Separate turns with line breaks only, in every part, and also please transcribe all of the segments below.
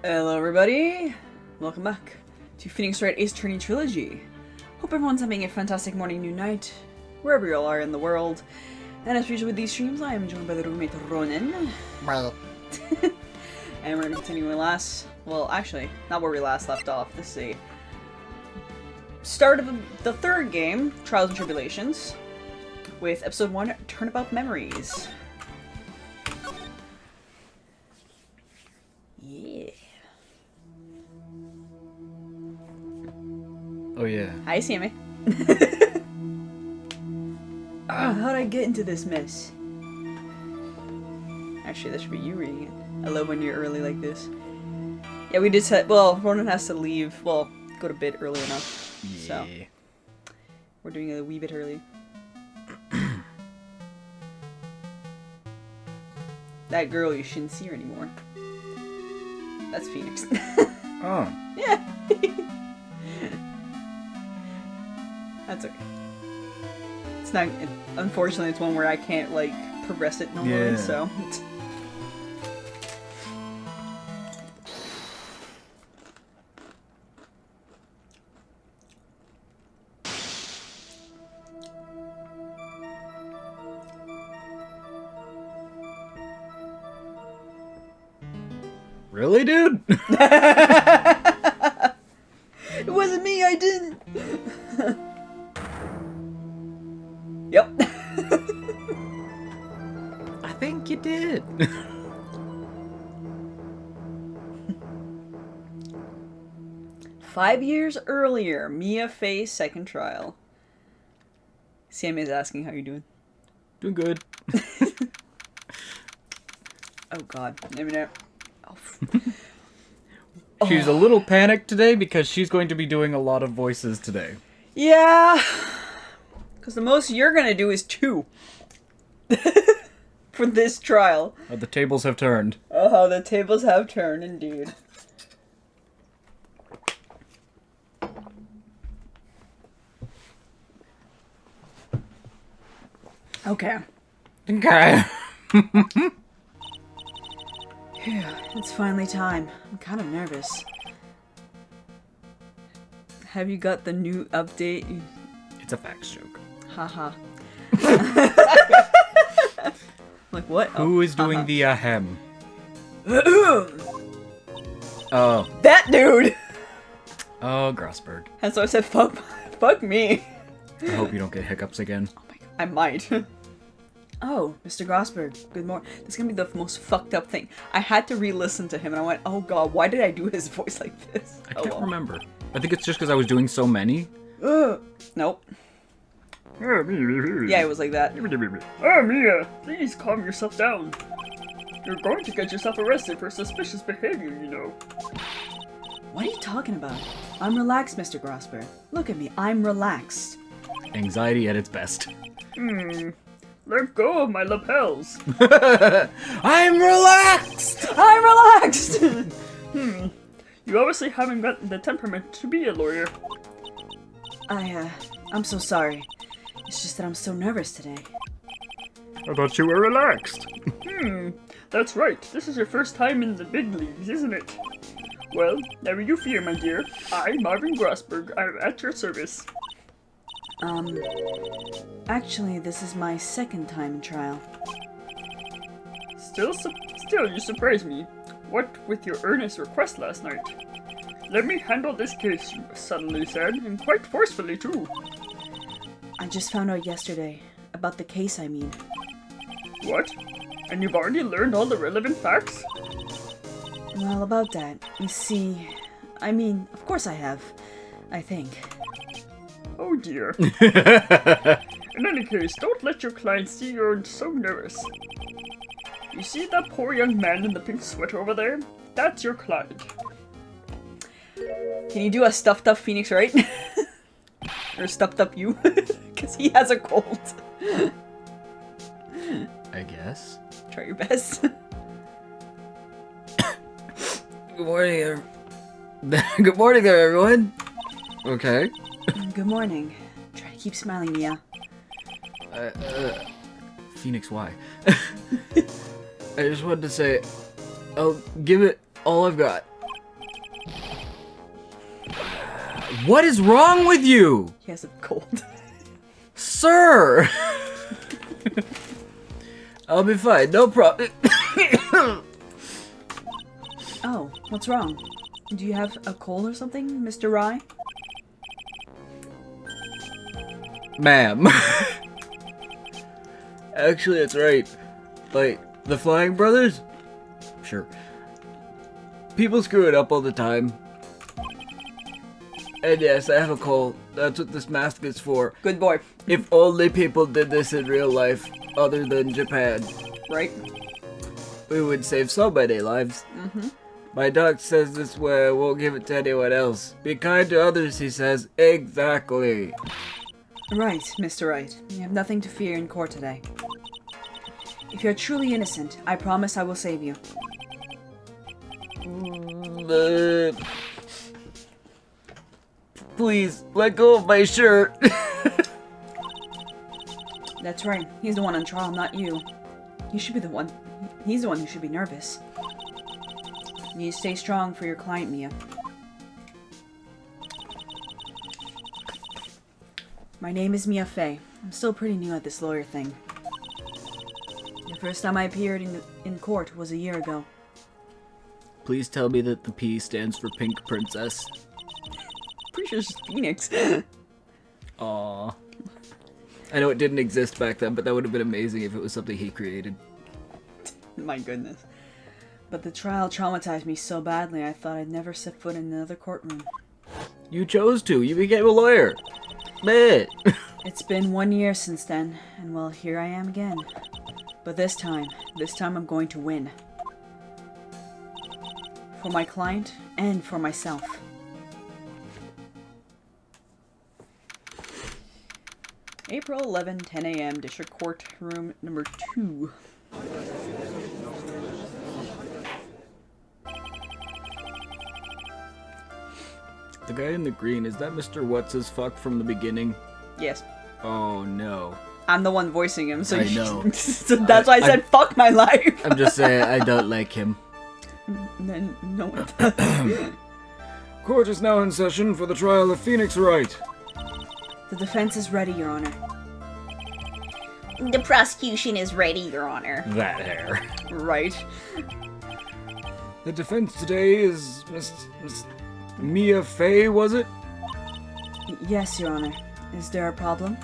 Hello everybody! Welcome back to Phoenix Wright Ace Attorney Trilogy. Hope everyone's having a fantastic morning, noon, night, wherever you all are in the world. And as usual with these streams, I am joined by the roommate Ronan.
Well.
And we're going to continue where we last... Well, actually, not where we last left off. This is a start of the third game, Trials and Tribulations, with Episode 1, Turnabout Memories. Yeah.
Oh yeah.
Hi, Sammy. How'd I get into this mess? Actually, that should be you reading it. I love when you're early like this. Yeah, we did set. Well, Ronan has to leave. Well, go to bed early enough.
Yeah.
So we're doing it a wee bit early. That girl, you shouldn't see her anymore. That's Phoenix.
Oh.
Yeah. That's okay. It's not. Unfortunately, it's one where I can't like progress it normally.
Yeah.
So.
Really, dude?
It wasn't me. I didn't. Yep.
I think you did.
"5 years earlier, Mia faced second trial." Sammy is asking how you doing.
Doing good.
Oh God, let me know.
She's a little panicked today because she's going to be doing a lot of voices today.
Yeah, because the most you're gonna do is 2 for this trial.
The tables have turned.
Oh, the tables have turned, indeed. Okay.
Okay.
It's finally time. I'm kind of nervous. Have you got the new update?
It's a fax joke.
Haha. Like what?
Who is doing the ahem?
the...
Oh.
That dude!
Oh, Grossberg.
And so I said, fuck me.
I hope you don't get hiccups again.
Oh my God. I might. Oh, Mr. Grossberg, good morning. This is gonna be the most fucked up thing. I had to re-listen to him and I went, oh God, why did I do his voice like this?
I can't remember. I think it's just because I was doing so many.
Nope. Yeah, it was like that. Oh, Mia, please calm yourself down. You're going to get yourself arrested for suspicious behavior, you know. What are you talking about? I'm relaxed, Mr. Grossberg. Look at me, I'm relaxed.
Anxiety at its best.
Let go of my lapels.
I'm relaxed!
I'm relaxed! You obviously haven't got the temperament to be a lawyer. I'm so sorry. It's just that I'm so nervous today.
I thought you were relaxed.
That's right. This is your first time in the big leagues, isn't it? Well, never you fear, my dear. I, Marvin Grossberg, am at your service. Actually, this is my second time in trial. Still, you surprise me. What with your earnest request last night? Let me handle this case, you suddenly said, and quite forcefully, too. I just found out yesterday. About the case, I mean. What? And you've already learned all the relevant facts? Well, about that. You see... I mean, of course I have. I think. Oh dear. In any case, don't let your client see you're so nervous. You see that poor young man in the pink sweater over there? That's your client. Can you do a stuffed up Phoenix, right? Or stuffed up you? Because he has a cold.
I guess.
Try your best.
Good morning, Good morning there, everyone. Okay.
Good morning. Try to keep smiling, Mia.
Phoenix, why? I just wanted to say, I'll give it all I've got. What is wrong with you?
He has a cold.
Sir! I'll be fine, no problem.
Oh, what's wrong? Do you have a cold or something, Mr. Rye?
Ma'am. Actually, that's right. Like, the Flying Brothers? Sure. People screw it up all the time. And yes, I have a cold. That's what this mask is for.
Good boy.
If only people did this in real life, other than Japan.
Right?
We would save so many lives.
Mm-hmm.
My doc says this way I won't give it to anyone else. Be kind to others, he says. Exactly.
Right, Mr. Wright. You have nothing to fear in court today. If you're truly innocent, I promise I will save you.
Please, let go of my shirt.
That's right. He's the one on trial, not you. You should be the one. He's the one who should be nervous. You need to stay strong for your client, Mia. My name is Mia Fey. I'm still pretty new at this lawyer thing. The first time I appeared in court was a year ago.
Please tell me that the P stands for Pink Princess.
Pretty sure it's Phoenix.
Aww. I know it didn't exist back then, but that would have been amazing if it was something he created.
My goodness. But the trial traumatized me so badly I thought I'd never set foot in another courtroom.
You chose to. You became a lawyer. Meh.
It's been 1 year since then, and well, here I am again. But this time I'm going to win. For my client, and for myself. April 11, 10 a.m., District Court, Room number 2.
The guy in the green, is that Mr. What's-His-Fuck from the beginning?
Yes.
Oh, no.
I'm the one voicing him, so
I know.
so that's why I said fuck my life.
I'm just saying, I don't like him.
Then no one does.
Court is now in session for the trial of Phoenix Wright.
The defense is ready, Your Honor.
The prosecution is ready, Your Honor.
That hair.
Right.
The defense today is Miss Mia Fey, was it?
Yes, Your Honor. Is there a problem?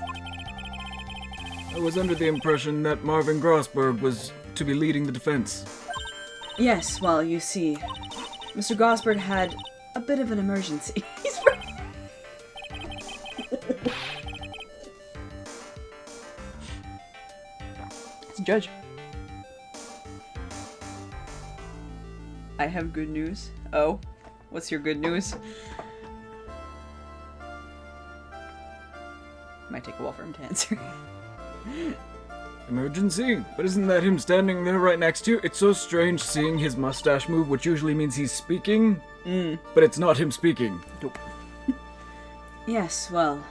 I was under the impression that Marvin Grossberg was to be leading the defense.
Yes, well, you see, Mr. Gosbert had a bit of an emergency. He's It's a judge. I have good news. Oh, what's your good news? Might take a while for him to answer.
Emergency? But isn't that him standing there right next to you? It's so strange seeing his mustache move, which usually means he's speaking. But it's not him speaking.
Nope. Yes, well.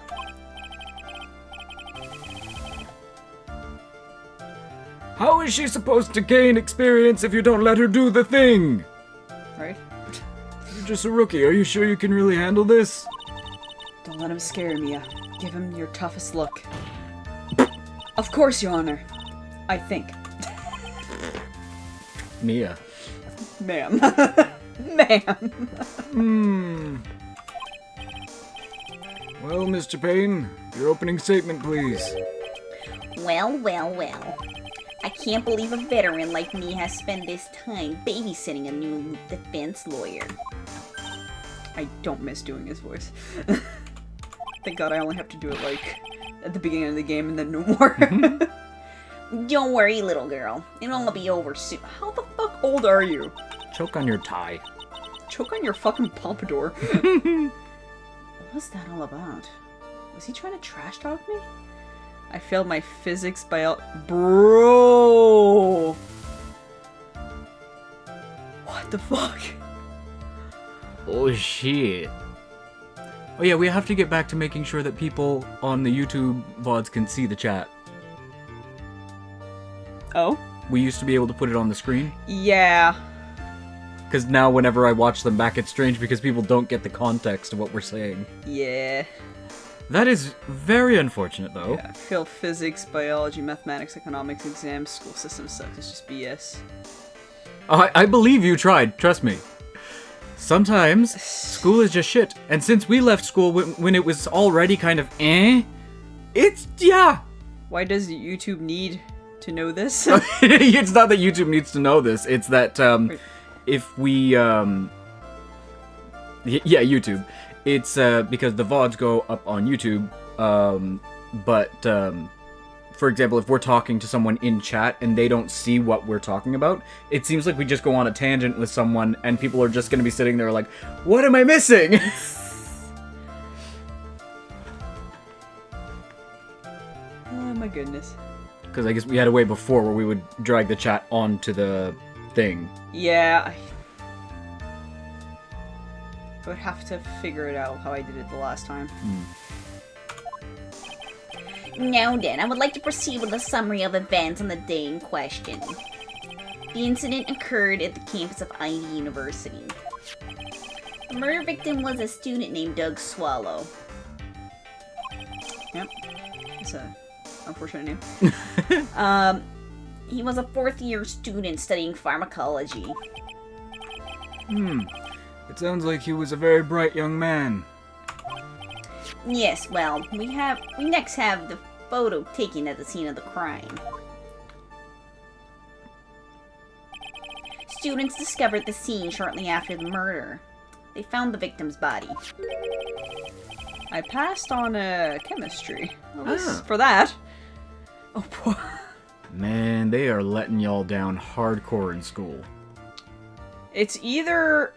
How is she supposed to gain experience if you don't let her do the thing?
Right?
You're just a rookie. Are you sure you can really handle this?
Don't let him scare Mia. Give him your toughest look. Of course, Your Honor. I think.
Mia.
Ma'am. Ma'am.
Well, Mr. Payne, your opening statement, please.
Well, well, well. I can't believe a veteran like me has spent this time babysitting a new defense lawyer.
I don't miss doing his voice. Thank God I only have to do it, like, at the beginning of the game and then no more.
Don't worry, little girl. It'll all be over soon.
How the fuck old are you?
Choke on your tie.
Choke on your fucking pompadour. What was that all about? Was he trying to trash talk me? I failed my physics Bro! What the fuck?
Oh shit. Oh yeah, we have to get back to making sure that people on the YouTube VODs can see the chat.
Oh?
We used to be able to put it on the screen.
Yeah.
Because now whenever I watch them back, it's strange because people don't get the context of what we're saying.
Yeah.
That is very unfortunate, though.
Yeah, I fail physics, biology, mathematics, economics exams. School system sucks. It's just BS.
I believe you tried, trust me. Sometimes, school is just shit. And since we left school when it was already kind of it's, yeah.
Why does YouTube need to know this?
It's not that YouTube needs to know this. It's that, if we, yeah, YouTube. It's, because the VODs go up on YouTube, for example, if we're talking to someone in chat and they don't see what we're talking about, it seems like we just go on a tangent with someone and people are just going to be sitting there like, what am I missing?
Oh my goodness.
Because I guess we had a way before where we would drag the chat onto the thing.
Yeah. I would have to figure it out how I did it the last time.
Now then, I would like to proceed with a summary of events on the day in question. The incident occurred at the campus of Ivy University. The murder victim was a student named Doug Swallow.
Yep. It's a unfortunate name.
He was a fourth-year student studying pharmacology.
It sounds like he was a very bright young man.
Yes, well, we next have the photo taken at the scene of the crime. Students discovered the scene shortly after the murder. They found the victim's body.
I passed on chemistry. For that. Oh boy.
Man, they are letting y'all down hardcore in school.
It's either...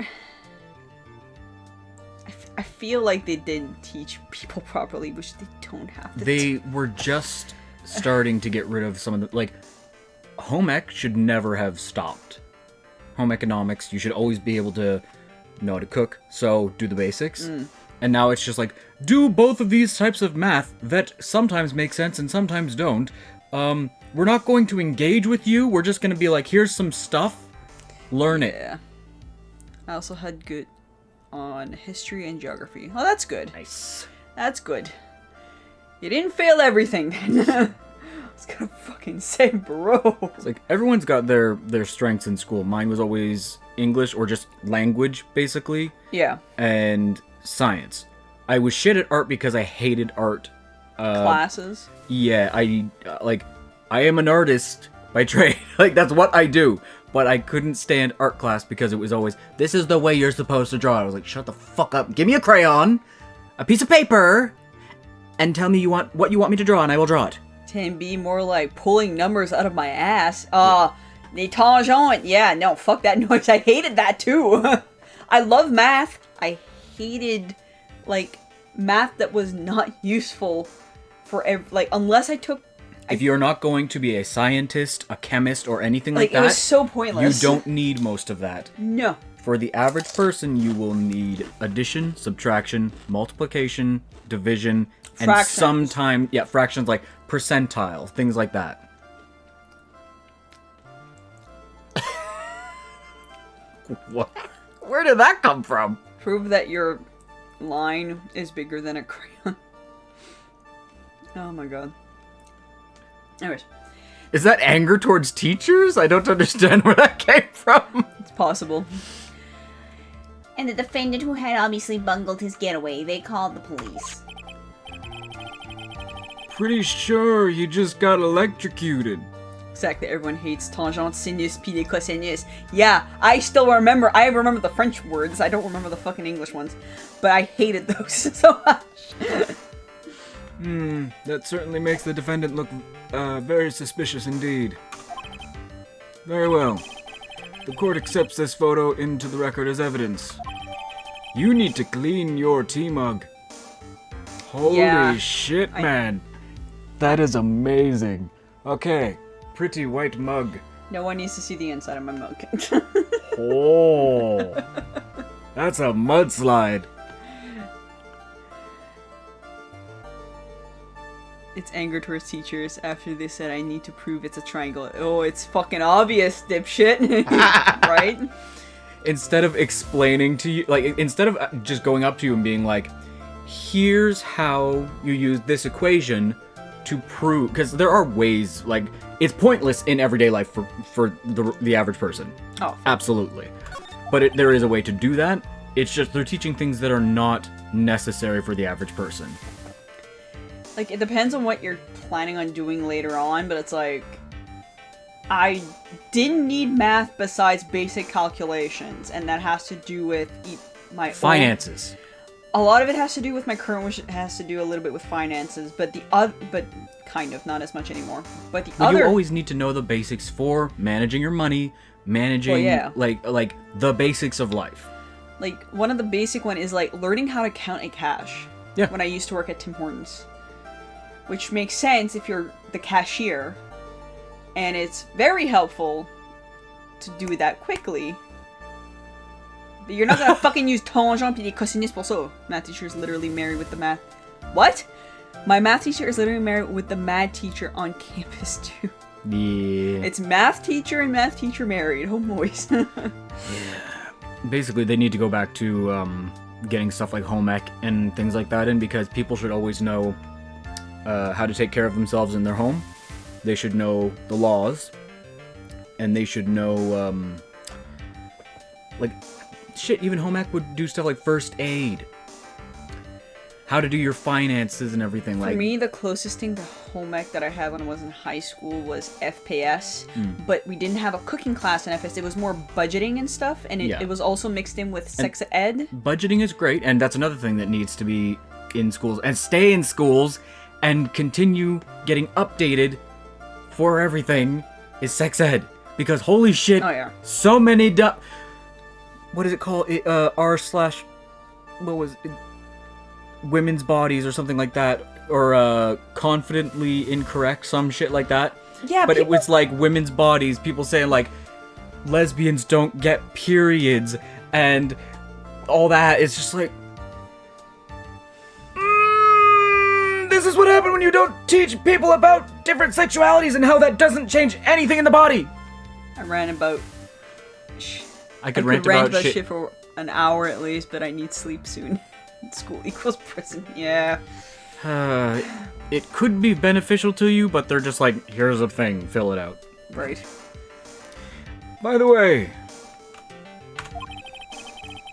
I feel like they didn't teach people properly, which they don't have to.
They were just starting to get rid of some of the... Like, home ec should never have stopped. Home economics, you should always be able to know how to cook, so do the basics. And now it's just like, do both of these types of math that sometimes make sense and sometimes don't. We're not going to engage with you, we're just going to be like, here's some stuff, learn it.
Yeah. I also had good on history and geography. Oh, that's good.
Nice.
That's good. You didn't fail everything. I was gonna fucking say, bro.
It's like, everyone's got their strengths in school. Mine was always English, or just language, basically.
Yeah.
And science. I was shit at art because I hated art.
Classes.
Yeah, I am an artist by trade. Like, that's what I do. But I couldn't stand art class because it was always, this is the way you're supposed to draw. I was like, shut the fuck up. Give me a crayon, a piece of paper, and tell me what you want me to draw, and I will draw it.
Can be more like pulling numbers out of my ass. The tangent. Yeah, no, fuck that noise. I hated that too. I love math. I hated, like, math that was not useful for unless I took...
If you're not going to be a scientist, a chemist, or anything like that...
it was so pointless.
You don't need most of that.
No.
For the average person, you will need addition, subtraction, multiplication, division, and sometimes... Yeah, fractions like percentile, things like that. What? Where did that come from?
Prove that your line is bigger than a crayon. Oh my god. Anyways.
Is that anger towards teachers? I don't understand where that came from.
It's possible.
And the defendant, who had obviously bungled his getaway, they called the police.
Pretty sure he just got electrocuted.
Exactly, everyone hates tangent, sinus, pis de cosinus. Yeah, I still remember. I remember the French words. I don't remember the fucking English ones. But I hated those so much.
That certainly makes the defendant look very suspicious indeed. Very well. The court accepts this photo into the record as evidence. You need to clean your tea mug. Holy shit, man. That is amazing. Okay, pretty white mug.
No one needs to see the inside of my mug.
Oh, that's a mudslide.
It's anger towards teachers after they said I need to prove it's a triangle. Oh, it's fucking obvious, dipshit. Right?
instead of explaining to you, like, instead of just going up to you and being like, here's how you use this equation to prove, because there are ways, like, it's pointless in everyday life for the average person.
Oh.
Absolutely. But there is a way to do that. It's just they're teaching things that are not necessary for the average person.
Like, it depends on what you're planning on doing later on, but it's like, I didn't need math besides basic calculations, and that has to do with my
Finances.
A lot of it has to do with my current, which has to do a little bit with finances, but but kind of, not as much anymore. But
You always need to know the basics for managing your money, managing, like the basics of life.
Like, one of the basic one is, like, learning how to count a cash.
Yeah.
When I used to work at Tim Hortons. Which makes sense if you're the cashier. And it's very helpful to do that quickly. But you're not gonna fucking use tangent pis des cosinus pour ça. Math teacher is literally married with the math. What? My math teacher is literally married with the math teacher on campus too.
Yeah.
It's math teacher and math teacher married. Oh, moist.
Yeah. Basically, they need to go back to getting stuff like home ec and things like that in, because people should always know how to take care of themselves in their home. They should know the laws, and they should know, like, shit, even home ec would do stuff like first aid. How to do your finances and everything.
For
like
me, the closest thing to home ec that I had when I was in high school was FPS, but we didn't have a cooking class in FPS. It was more budgeting and stuff, and it was also mixed in with sex ed.
Budgeting is great, and that's another thing that needs to be in schools, and stay in schools, and continue getting updated for everything, is sex ed. Because holy shit, so many what is it called? What was it? Women's bodies or something like that, or confidently incorrect, some shit like that.
Yeah,
but it was like women's bodies, people saying like lesbians don't get periods and all that. It's just like, this is what happened when you don't teach people about different sexualities and how that doesn't change anything in the body.
I ran about
I could rant about
shit for an hour at least, but I need sleep soon. School equals prison, yeah.
It could be beneficial to you, but they're just like, here's a thing, fill it out.
Right.
By the way,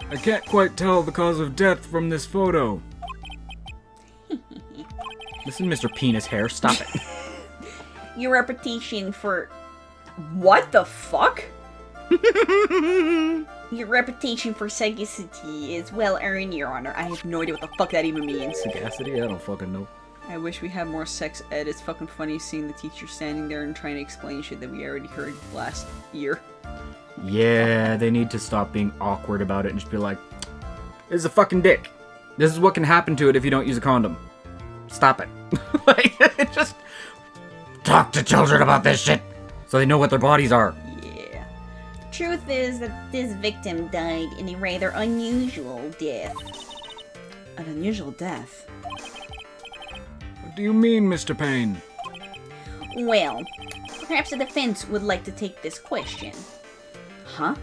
I can't quite tell the cause of death from this photo. Listen, Mr. Penis Hair, stop it.
Your reputation for...
What the fuck?
Your reputation for sagacity is well earned, Your Honor.
I have no idea what the fuck that even means.
Sagacity? I don't fucking know.
I wish we had more sex ed. It's fucking funny seeing the teacher standing there and trying to explain shit that we already heard last year.
Yeah, they need to stop being awkward about it and just be like, this is a fucking dick. This is what can happen to it if you don't use a condom. Stop it. Like, just talk to children about this shit so they know what their bodies are.
Truth is that this victim died in a rather unusual death.
An unusual death?
What do you mean, Mr. Payne?
Well, perhaps the defense would like to take this question.
Huh?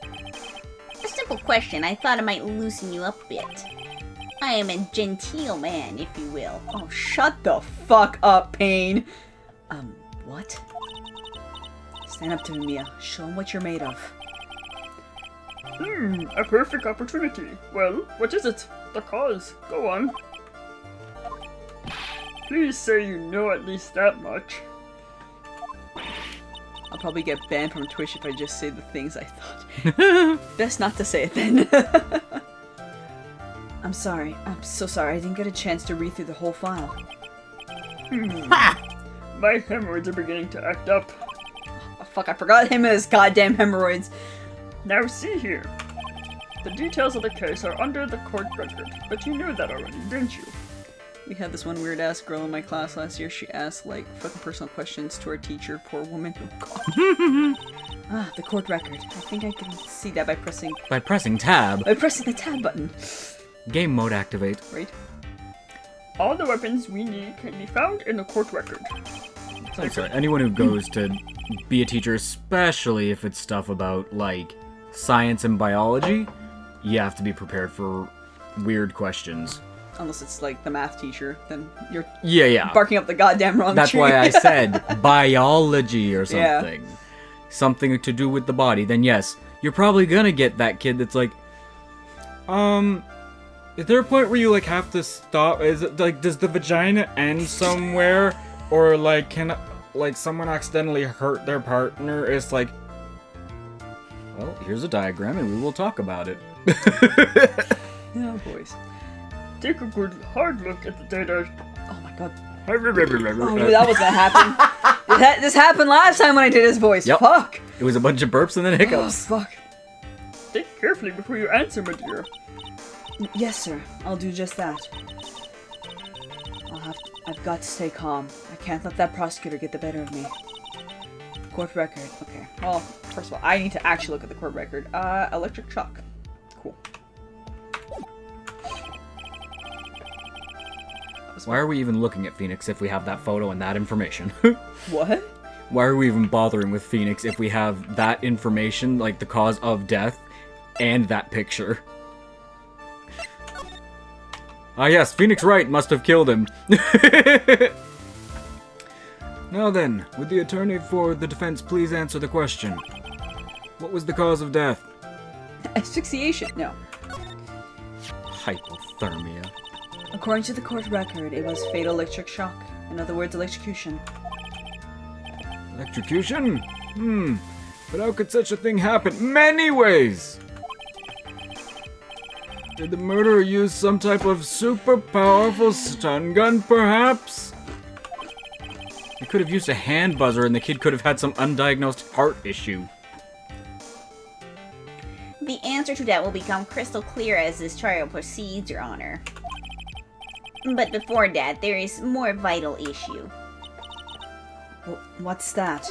A simple question. I thought it might loosen you up a bit. I am a genteel man, if you will.
Oh, shut the fuck up, Payne! What? Stand up to me, Mia. Show him what you're made of.
A perfect opportunity. Well, what is it? The cause. Go on. Please say you know at least that much.
I'll probably get banned from Twitch if I just say the things I thought. Best not to say it then. I'm sorry. I'm so sorry. I didn't get a chance to read through the whole file.
My hemorrhoids are beginning to act up.
Oh, fuck, I forgot him and his goddamn hemorrhoids.
Now see here. The details of the case are under the court record, but you knew that already, didn't you?
We had this one weird-ass girl in my class last year. She asked, like, fucking personal questions to our teacher. Poor woman. Oh, God. The court record. I think I can see that by pressing...
By pressing tab?
By pressing the tab button.
Game mode activate.
Right.
All the weapons we need can be found in the court record.
So sorry, anyone who goes to be a teacher, especially if it's stuff about, like, science and biology, you have to be prepared for weird questions.
Unless it's like the math teacher, then you're
Yeah.
barking up the goddamn wrong
That's
tree.
why I said biology or
Yeah.
something. Something to do with the body. Then yes, you're probably gonna get that kid that's like, is there a point where you like have to stop? Is it like, does the vagina end somewhere? Or like, can like someone accidentally hurt their partner? It's like, well, here's a diagram and we will talk about it.
Oh, boys.
Take a good hard look at the data.
Oh my god.
Oh,
Oh, I knew that was gonna happen. This happened last time when I did his voice.
Yep.
Fuck.
It was a bunch of burps and then
Oh,
hiccups.
fuck.
Think carefully before you answer, my dear.
Yes, sir. I'll do just that. I've got to stay calm. I can't let that prosecutor get the better of me. Court record. Okay. Well, first of all, I need to actually look at the court record. Electric shock. Cool.
Why are we even looking at Phoenix if we have that photo and that information?
What?
Why are we even bothering with Phoenix if we have that information, like the cause of death, and that picture? Ah yes, Phoenix Wright must have killed him. Now then, would the attorney for the defense please answer the question? What was the cause of death?
Asphyxiation. No.
Hypothermia.
According to the court record, it was fatal electric shock. In other words, electrocution.
Electrocution? But how could such a thing happen? Many ways! Did the murderer use some type of super powerful stun gun, perhaps? He could have used a hand buzzer and the kid could have had some undiagnosed heart issue.
The answer to that will become crystal clear as this trial proceeds, Your Honor. But before that, there is more vital issue.
What's that?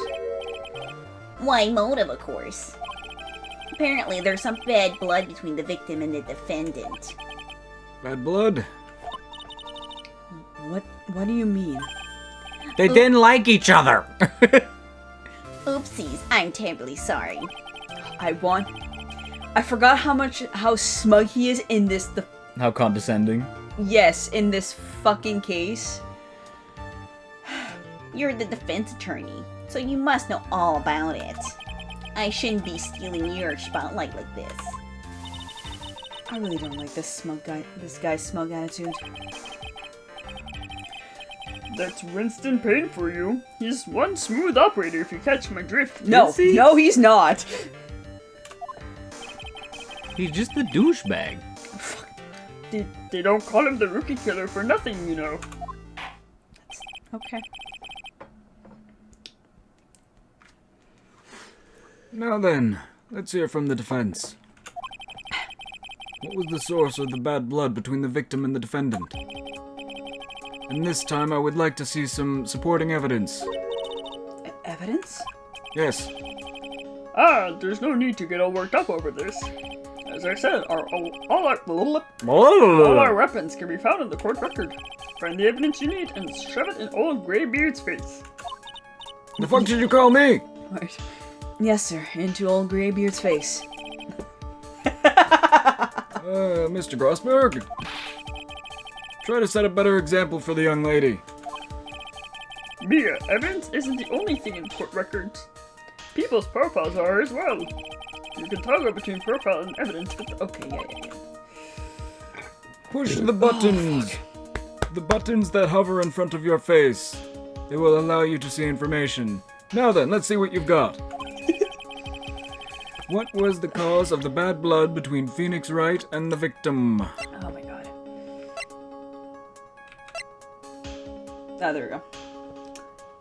Why, motive, of course. Apparently, there's some bad blood between the victim and the defendant.
Bad blood?
What do you mean?
They didn't like each other!
Oopsies, I'm terribly sorry.
I forgot how smug he is in this,
How condescending.
yes, in this fucking case.
You're the defense attorney, so you must know all about it. I shouldn't be stealing your spotlight like this.
I really don't like this guy's smug attitude.
That's Winston Payne for you. He's one smooth operator if you catch my drift.
No,
Is he?
no, he's not.
He's just a douchebag.
They don't call him the rookie killer for nothing, you know.
Okay.
Now then, let's hear from the defense. What was the source of the bad blood between the victim and the defendant? And this time I would like to see some supporting evidence.
Evidence?
Yes.
There's no need to get all worked up over this. As I said, all our weapons can be found in the court record. Find the evidence you need and shove it in old Greybeard's face.
The fuck did you call me?
Right. Yes, sir. Into old Greybeard's face.
Mr. Grossberg. Try to set a better example for the young lady.
Mia, evidence isn't the only thing in court records. People's profiles are as well. You can toggle between profile and evidence with the...
Okay, yeah.
Push the buttons. The buttons that hover in front of your face. They will allow you to see information. Now then, let's see what you've got. What was the cause of the bad blood between Phoenix Wright and the victim?
Oh my god. Ah, there we go.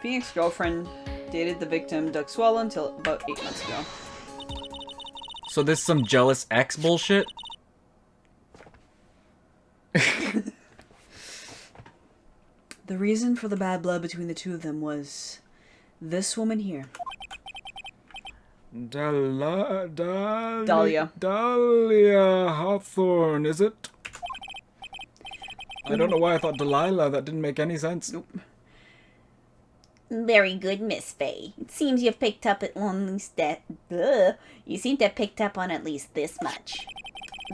Phoenix's girlfriend dated the victim, Doug Swallow, until about 8 months ago.
So this some jealous ex bullshit?
The reason for the bad blood between the two of them was this woman here.
Dahlia Hawthorne, is it? I don't know why I thought Delilah. That didn't make any sense.
Nope.
Very good, Miss Faye. It seems you've picked up at least that. You seem to have picked up on at least this much.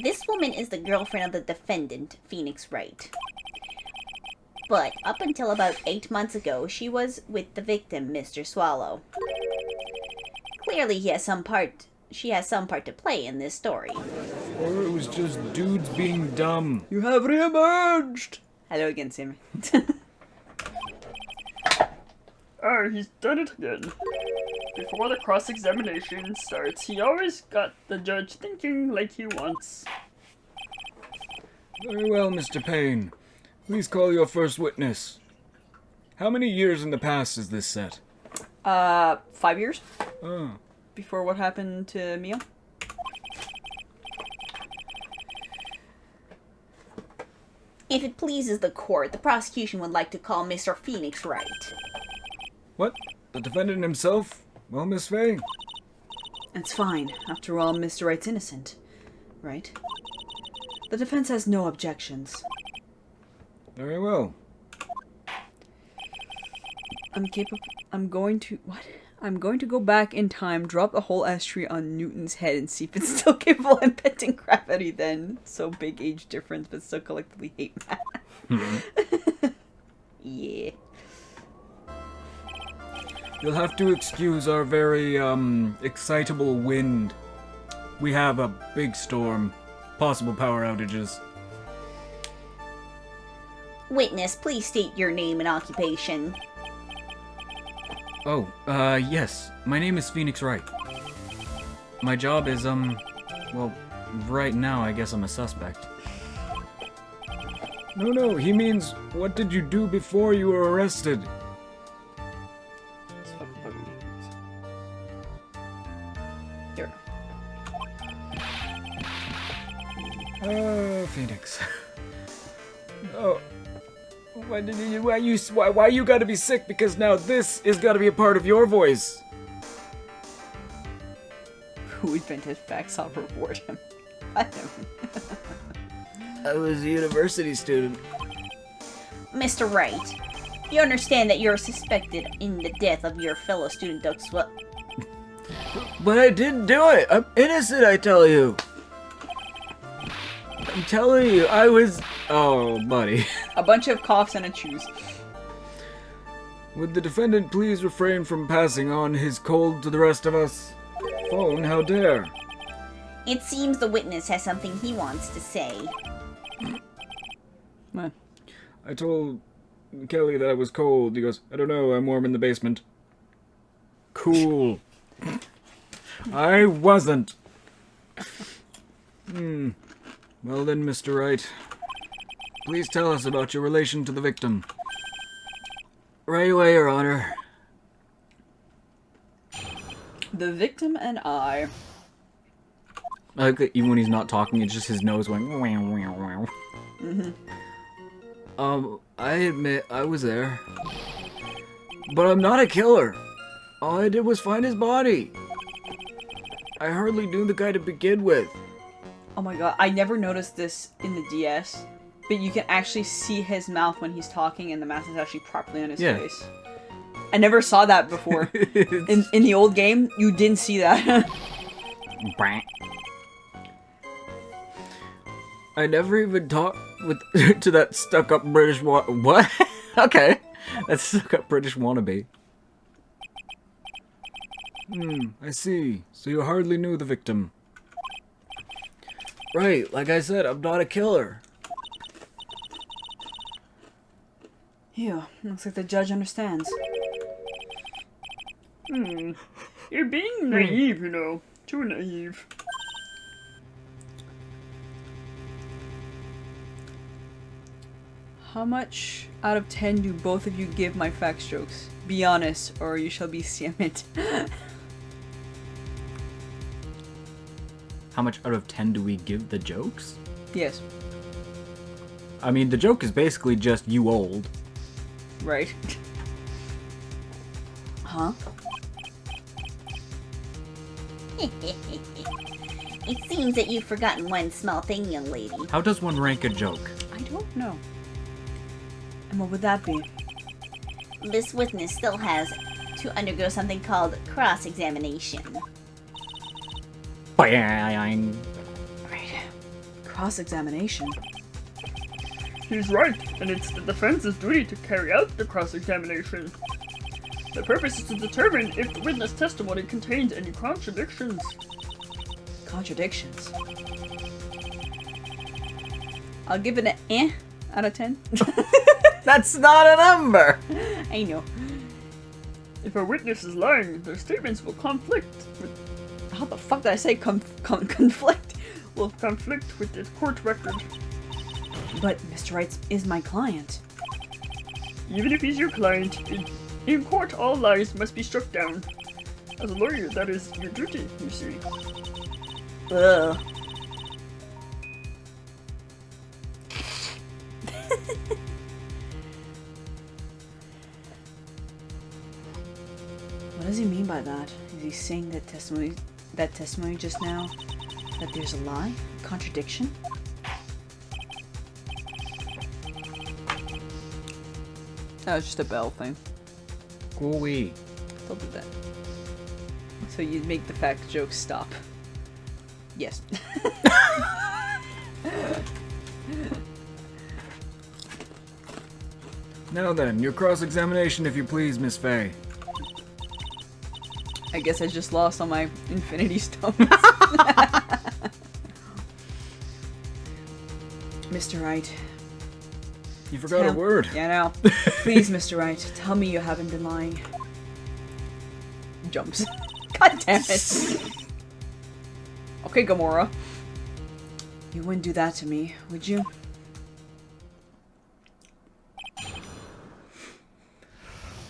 This woman is the girlfriend of the defendant, Phoenix Wright. But up until about 8 months ago, she was with the victim, Mr. Swallow. Clearly, she has some part to play in this story.
Or it was just dudes being dumb.
You have reemerged! Hello again, Sam.
He's done it again. Before the cross-examination starts, he always got the judge thinking like he wants.
Very well, Mr. Payne. Please call your first witness. How many years in the past is this set?
5 years?
Oh.
Before what happened to Mia?
If it pleases the court, the prosecution would like to call Mr. Phoenix Wright.
What? The defendant himself? Well, Miss Faye?
It's fine. After all, Mr. Wright's innocent. Right? The defense has no objections.
Very well.
I'm going to go back in time, drop the whole ash tree on Newton's head, and see if it's still capable of impacting gravity then. So big age difference, but still collectively hate math. Yeah.
You'll have to excuse our very, excitable wind. We have a big storm. Possible power outages.
Witness, please state your name and occupation.
Oh, yes. My name is Phoenix Wright. My job is, well, right now I guess I'm a suspect. No, he means, what did you do before you were arrested?
Here.
Oh, Phoenix. Oh. Why you gotta be sick? Because now this is gotta be a part of your voice.
Who invented facts? I'll reward him.
I was a university student.
Mr. Wright, you understand that you're suspected in the death of your fellow student, Doug Swell.
But I didn't do it. I'm innocent, I tell you. I'm telling you, I was... Oh, buddy.
A bunch of coughs and a chews.
Would the defendant please refrain from passing on his cold to the rest of us? Phone, how dare.
It seems the witness has something he wants to say.
Man.
I told Kelly that I was cold. He goes, I don't know, I'm warm in the basement. Cool. I wasn't. Well then, Mr. Wright, please tell us about your relation to the victim. Right away, Your Honor.
The victim and I.
I like that even when he's not talking, it's just his nose going. I admit I was there, but I'm not a killer. All I did was find his body. I hardly knew the guy to begin with.
Oh my god, I never noticed this in the DS, but you can actually see his mouth when he's talking and the mask is actually properly on his face. I never saw that before. in the old game, you didn't see that.
I never even talked to that stuck-up British what? Okay. That stuck-up British wannabe. I see. So you hardly knew the victim. Right, like I said, I'm not a killer.
Ew, looks like the judge understands.
You're being naive, you know. Too naive.
How much out of 10 do both of you give my facts jokes? Be honest, or you shall be summoned.
How much out of 10 do we give the jokes?
Yes.
I mean, the joke is basically just you old.
Right. Huh?
It seems that you've forgotten one small thing, young lady.
How does one rank a joke?
I don't know. And what would that be?
this witness still has to undergo something called cross-examination.
Bang.
Right. Cross-examination.
He's right, and it's the defense's duty to carry out the cross-examination. The purpose is to determine if the witness testimony contains any contradictions.
Contradictions. I'll give it an out of 10.
That's not a number!
I know.
If a witness is lying, their statements will conflict with
How the fuck did I say conflict?
with the court record.
But Mr. Wright is my client.
Even if he's your client, in court all lies must be struck down. As a lawyer, that is your duty, you see.
Ugh. What does he mean by that? Is he saying that testimony just now, that there's a lie? Contradiction? That was just a bell thing.
Gooey.
They'll do that. So you make the fact jokes stop. Yes.
Now then, your cross-examination, if you please, Miss Faye.
I guess I just lost all my infinity stones. Mr. Wright.
You forgot a word.
Yeah, I know. Please, Mr. Wright, tell me you haven't been lying. Jumps. God damn it. Okay, Gamora. You wouldn't do that to me, would you?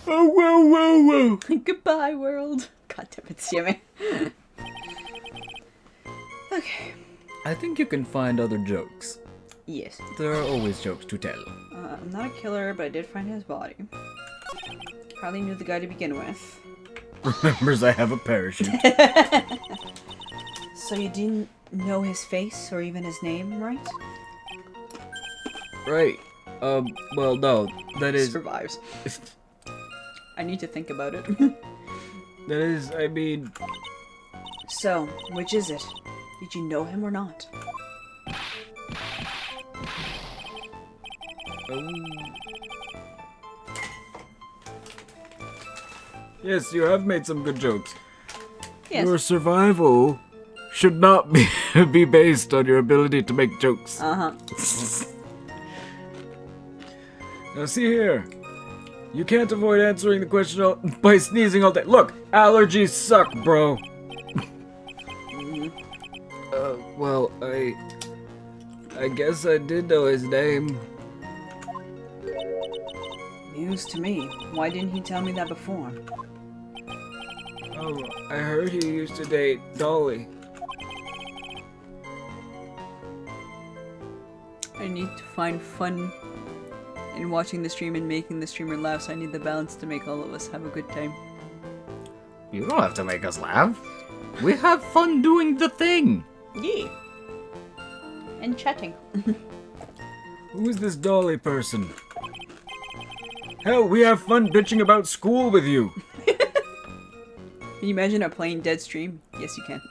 Oh, whoa, whoa, whoa.
Goodbye, world. God damn it, Jimmy. Okay.
I think you can find other jokes.
Yes.
There are always jokes to tell.
I'm not a killer, but I did find his body. Hardly knew the guy to begin with.
Remembers I have a parachute.
So you didn't know his face or even his name, right?
Right. Well, no. That is...
Survives. I need to think about it.
That is, I mean...
So, which is it? Did you know him or not?
Yes, you have made some good jokes.
Yes.
Your survival should not be based on your ability to make jokes.
Uh-huh.
Now see here. You can't avoid answering the question by sneezing all day. Look, allergies suck, bro. Well, I guess I did know his name.
News to me. Why didn't he tell me that before?
Oh, I heard he used to date Dolly.
I need to find fun in watching the stream and making the streamer laugh, so I need the balance to make all of us have a good time.
You don't have to make us laugh. We have fun doing the thing.
Yeah. And chatting.
Who is this Dolly person? Hell, we have fun bitching about school with you.
Can you imagine a plain dead stream? Yes, you can.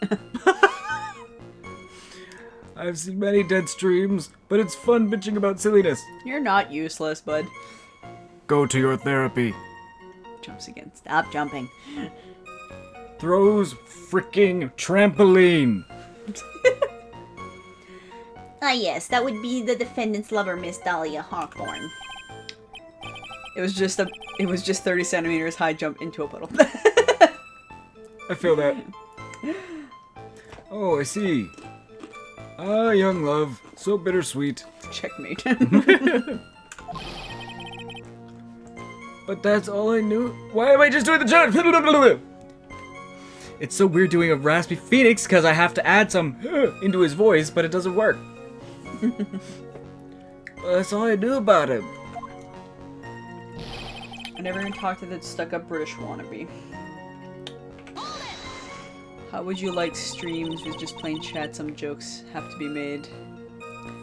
I've seen many dead streams, but it's fun bitching about silliness.
You're not useless, bud.
Go to your therapy.
Jumps again. Stop jumping.
Throws freaking trampoline.
Ah yes, that would be the defendant's lover, Miss Dahlia Hawthorne.
It was just 30 centimeters high jump into a puddle.
I feel that. Oh, I see. Ah, young love. So bittersweet.
Checkmate.
But that's all I knew. Why am I just doing the jump? It's so weird doing a raspy phoenix because I have to add some into his voice, but it doesn't work. Well, that's all I knew about him.
I never even talked to the stuck-up British wannabe. How would you like streams with just plain chat? Some jokes have to be made.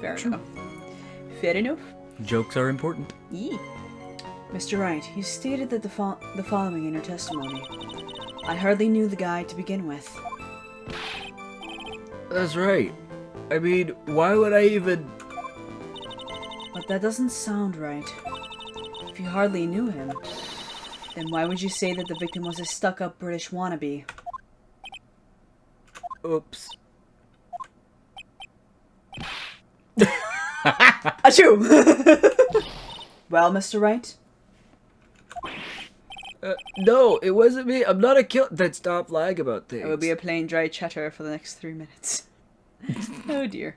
Fair enough. Fair enough.
Jokes are important.
Yee. Mr. Wright, you stated that the following in your testimony. I hardly knew the guy to begin with.
That's right. I mean, why would I even...
But that doesn't sound right. If you hardly knew him, then why would you say that the victim was a stuck-up British wannabe?
Oops.
Achoo! Well, Mr. Wright?
No, it wasn't me. I'm not a kill... Then stop lying about things.
It will be a plain dry chatter for the next 3 minutes. Oh dear.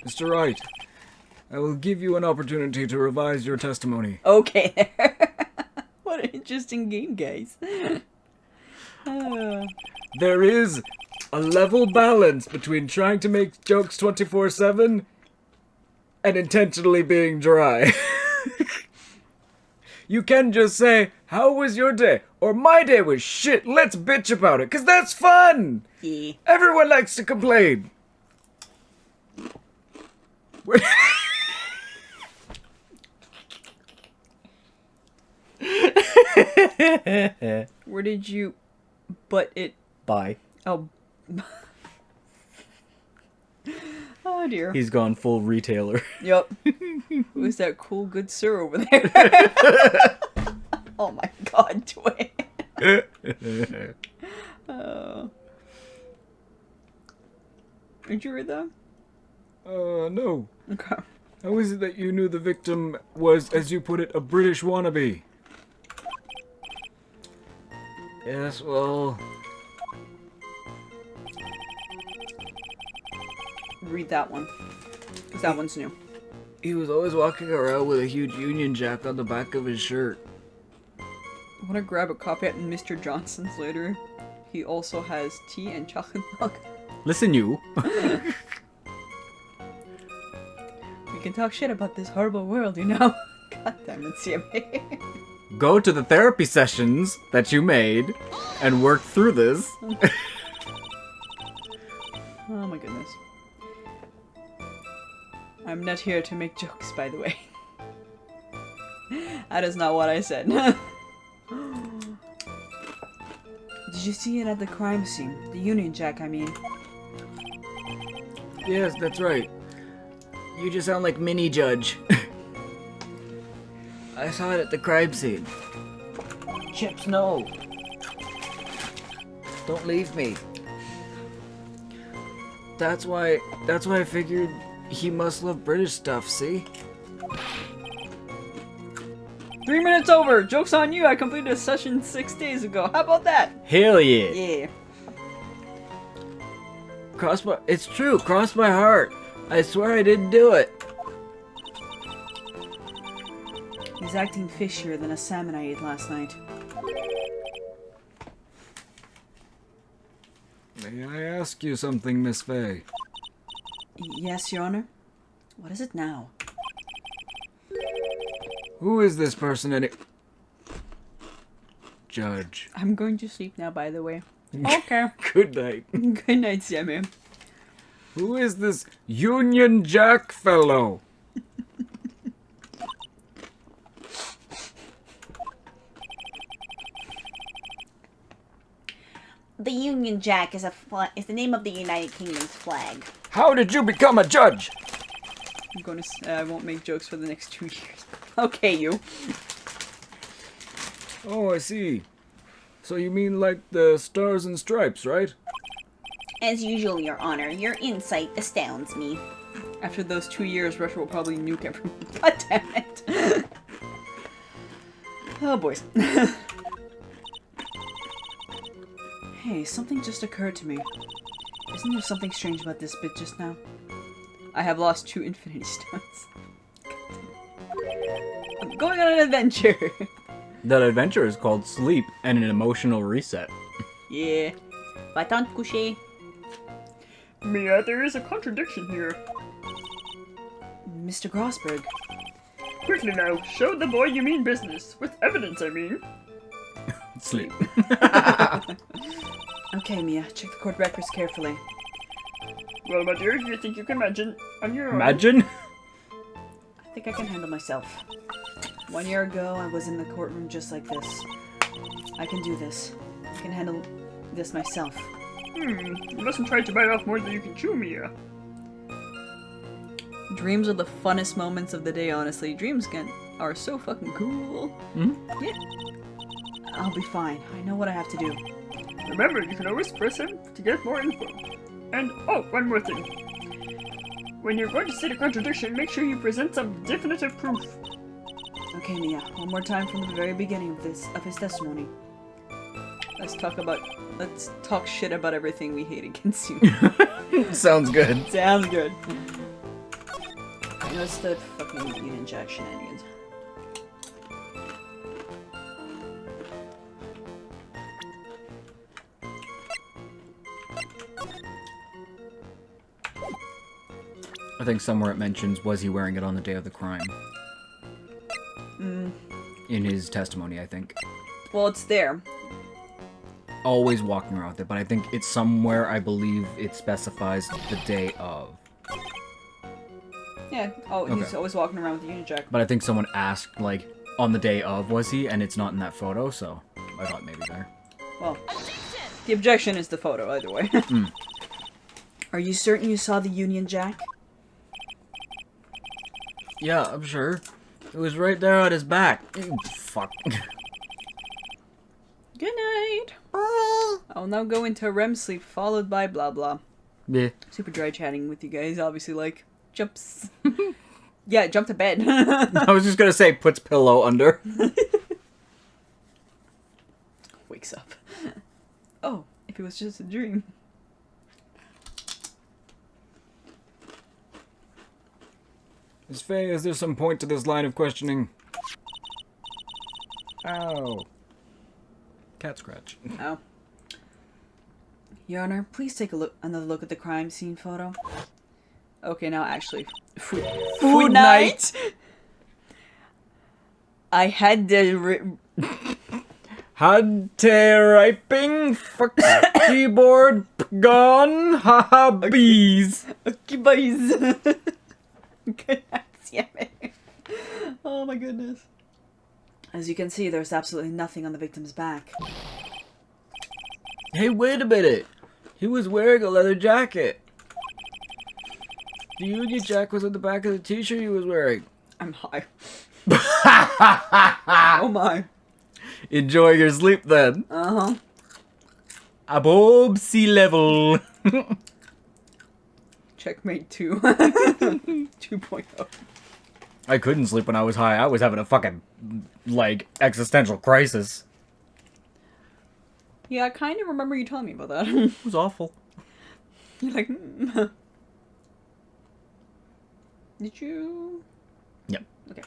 Mr. Wright, I will give you an opportunity to revise your testimony.
Okay there. What an interesting game, guys.
There is a level balance between trying to make jokes 24/7 and intentionally being dry. You can just say, how was your day? Or my day was shit, let's bitch about it, 'cause that's fun!
Yeah.
Everyone likes to complain.
Where did you... But it...
Bye.
Oh. Oh dear.
He's gone full retailer.
Yep. Who's that cool good sir over there? Oh my god, Dwayne. Did you read that?
No.
Okay.
How is it that you knew the victim was, as you put it, a British wannabe? Yes, well...
Read that one. Because that one's new.
He was always walking around with a huge Union Jack on the back of his shirt.
I want to grab a copy at Mr. Johnson's later. He also has tea and chocolate milk.
Listen, you.
We can talk shit about this horrible world, you know? God damn it, CMA.
Go to the therapy sessions that you made and work through this.
Oh my goodness. I'm not here to make jokes, by the way. That is not what I said. Did you see it at the crime scene? The Union Jack, I mean.
Yes, that's right. You just sound like Mini Judge. I saw it at the crime scene. Chips, no. Don't leave me. That's why I figured he must love British stuff, see?
3 minutes over! Joke's on you! I completed a session 6 days ago. How about that?
Hell yeah.
Yeah.
It's true, cross my heart. I swear I didn't do it.
He's acting fishier than a salmon I ate last night.
May I ask you something, Miss Faye?
Yes, Your Honor? What is it now?
Who is this person Judge.
I'm going to sleep now, by the way. Okay.
Good night.
Good night, Sammy.
Who is this Union Jack fellow?
The Union Jack is is the name of the United Kingdom's flag.
How did you become a judge?
I'm going to... I won't make jokes for the next 2 years. Okay, you.
Oh, I see. So you mean like the Stars and Stripes, right?
As usual, Your Honor, your insight astounds me.
After those 2 years, Russia will probably nuke everyone. God damn it. Oh, boys. Hey, something just occurred to me. Isn't there something strange about this bit just now? I have lost 2 Infinity Stones. I'm going on an adventure.
That adventure is called Sleep and an Emotional Reset.
Yeah.
Va-t'en coucher.
Mia, there is a contradiction here.
Mr. Grossberg.
Quickly now, show the boy you mean business. With evidence, I mean.
Sleep.
Okay, Mia, check the court records carefully.
Well, my dear, you think you can imagine on your own?
Imagine?
I think I can handle myself. 1 year ago, I was in the courtroom just like this. I can do this. I can handle this myself.
You mustn't try to bite off more than you can chew, Mia.
Dreams are the funnest moments of the day, honestly. Dreams are so fucking cool. Yeah. I'll be fine. I know what I have to do.
Remember, you can always press him to get more info. And, oh, one more thing. When you're going to state a contradiction, make sure you present some definitive proof.
Okay, Mia. One more time from the very beginning of his testimony. Let's talk shit about everything we hate against you.
Sounds good.
Sounds good. What's the fucking Union Jack shenanigans?
I think somewhere it mentions, was he wearing it on the day of the crime? In his testimony, I think.
Well, it's there.
Always walking around with it, but I think it's somewhere, I believe it specifies the day of.
Yeah. Oh, he's always walking around with the Union Jack.
But I think someone asked, like, on the day of, was he? And it's not in that photo, so I thought maybe there.
Well, the objection is the photo, either way. Are you certain you saw the Union Jack?
Yeah, I'm sure. It was right there on his back. Fuck.
Good night. I'll now go into REM sleep, followed by blah blah.
Yeah.
Super dry chatting with you guys, obviously, like, jumps. Yeah, jump to bed.
I was just gonna say, puts pillow under.
Wakes up. Oh, if it was just a dream.
Miss Faye, is there some point to this line of questioning? Ow. Cat scratch.
Oh. Your Honor, please take another look at the crime scene photo. Okay, now actually, food night. I had the
Had typing for keyboard gone. Haha, bees.
Okay, boys. Good night, Sammy. Oh my goodness. As you can see, there's absolutely nothing on the victim's back.
Hey, wait a minute. He was wearing a leather jacket. The Union Jack was at the back of the t-shirt he was wearing.
I'm high. Oh my.
Enjoy your sleep then.
Uh-huh.
Above sea level.
Checkmate 2. 2.0.
I couldn't sleep when I was high. I was having a fucking, like, existential crisis.
Yeah, I kind of remember you telling me about that.
It was awful.
You're like, Did you?
Yep.
Okay.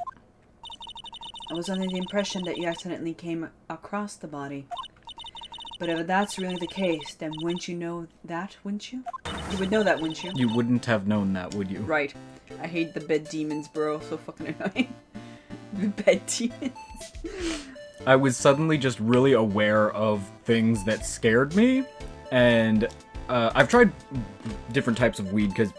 I was under the impression that you accidentally came across the body. But if that's really the case, then wouldn't you know that, wouldn't you? You would know that, wouldn't you?
You wouldn't have known that, would you?
Right. I hate the bed demons, bro. So fucking annoying. The bed demons.
I was suddenly just really aware of things that scared me. And I've tried different types of weed because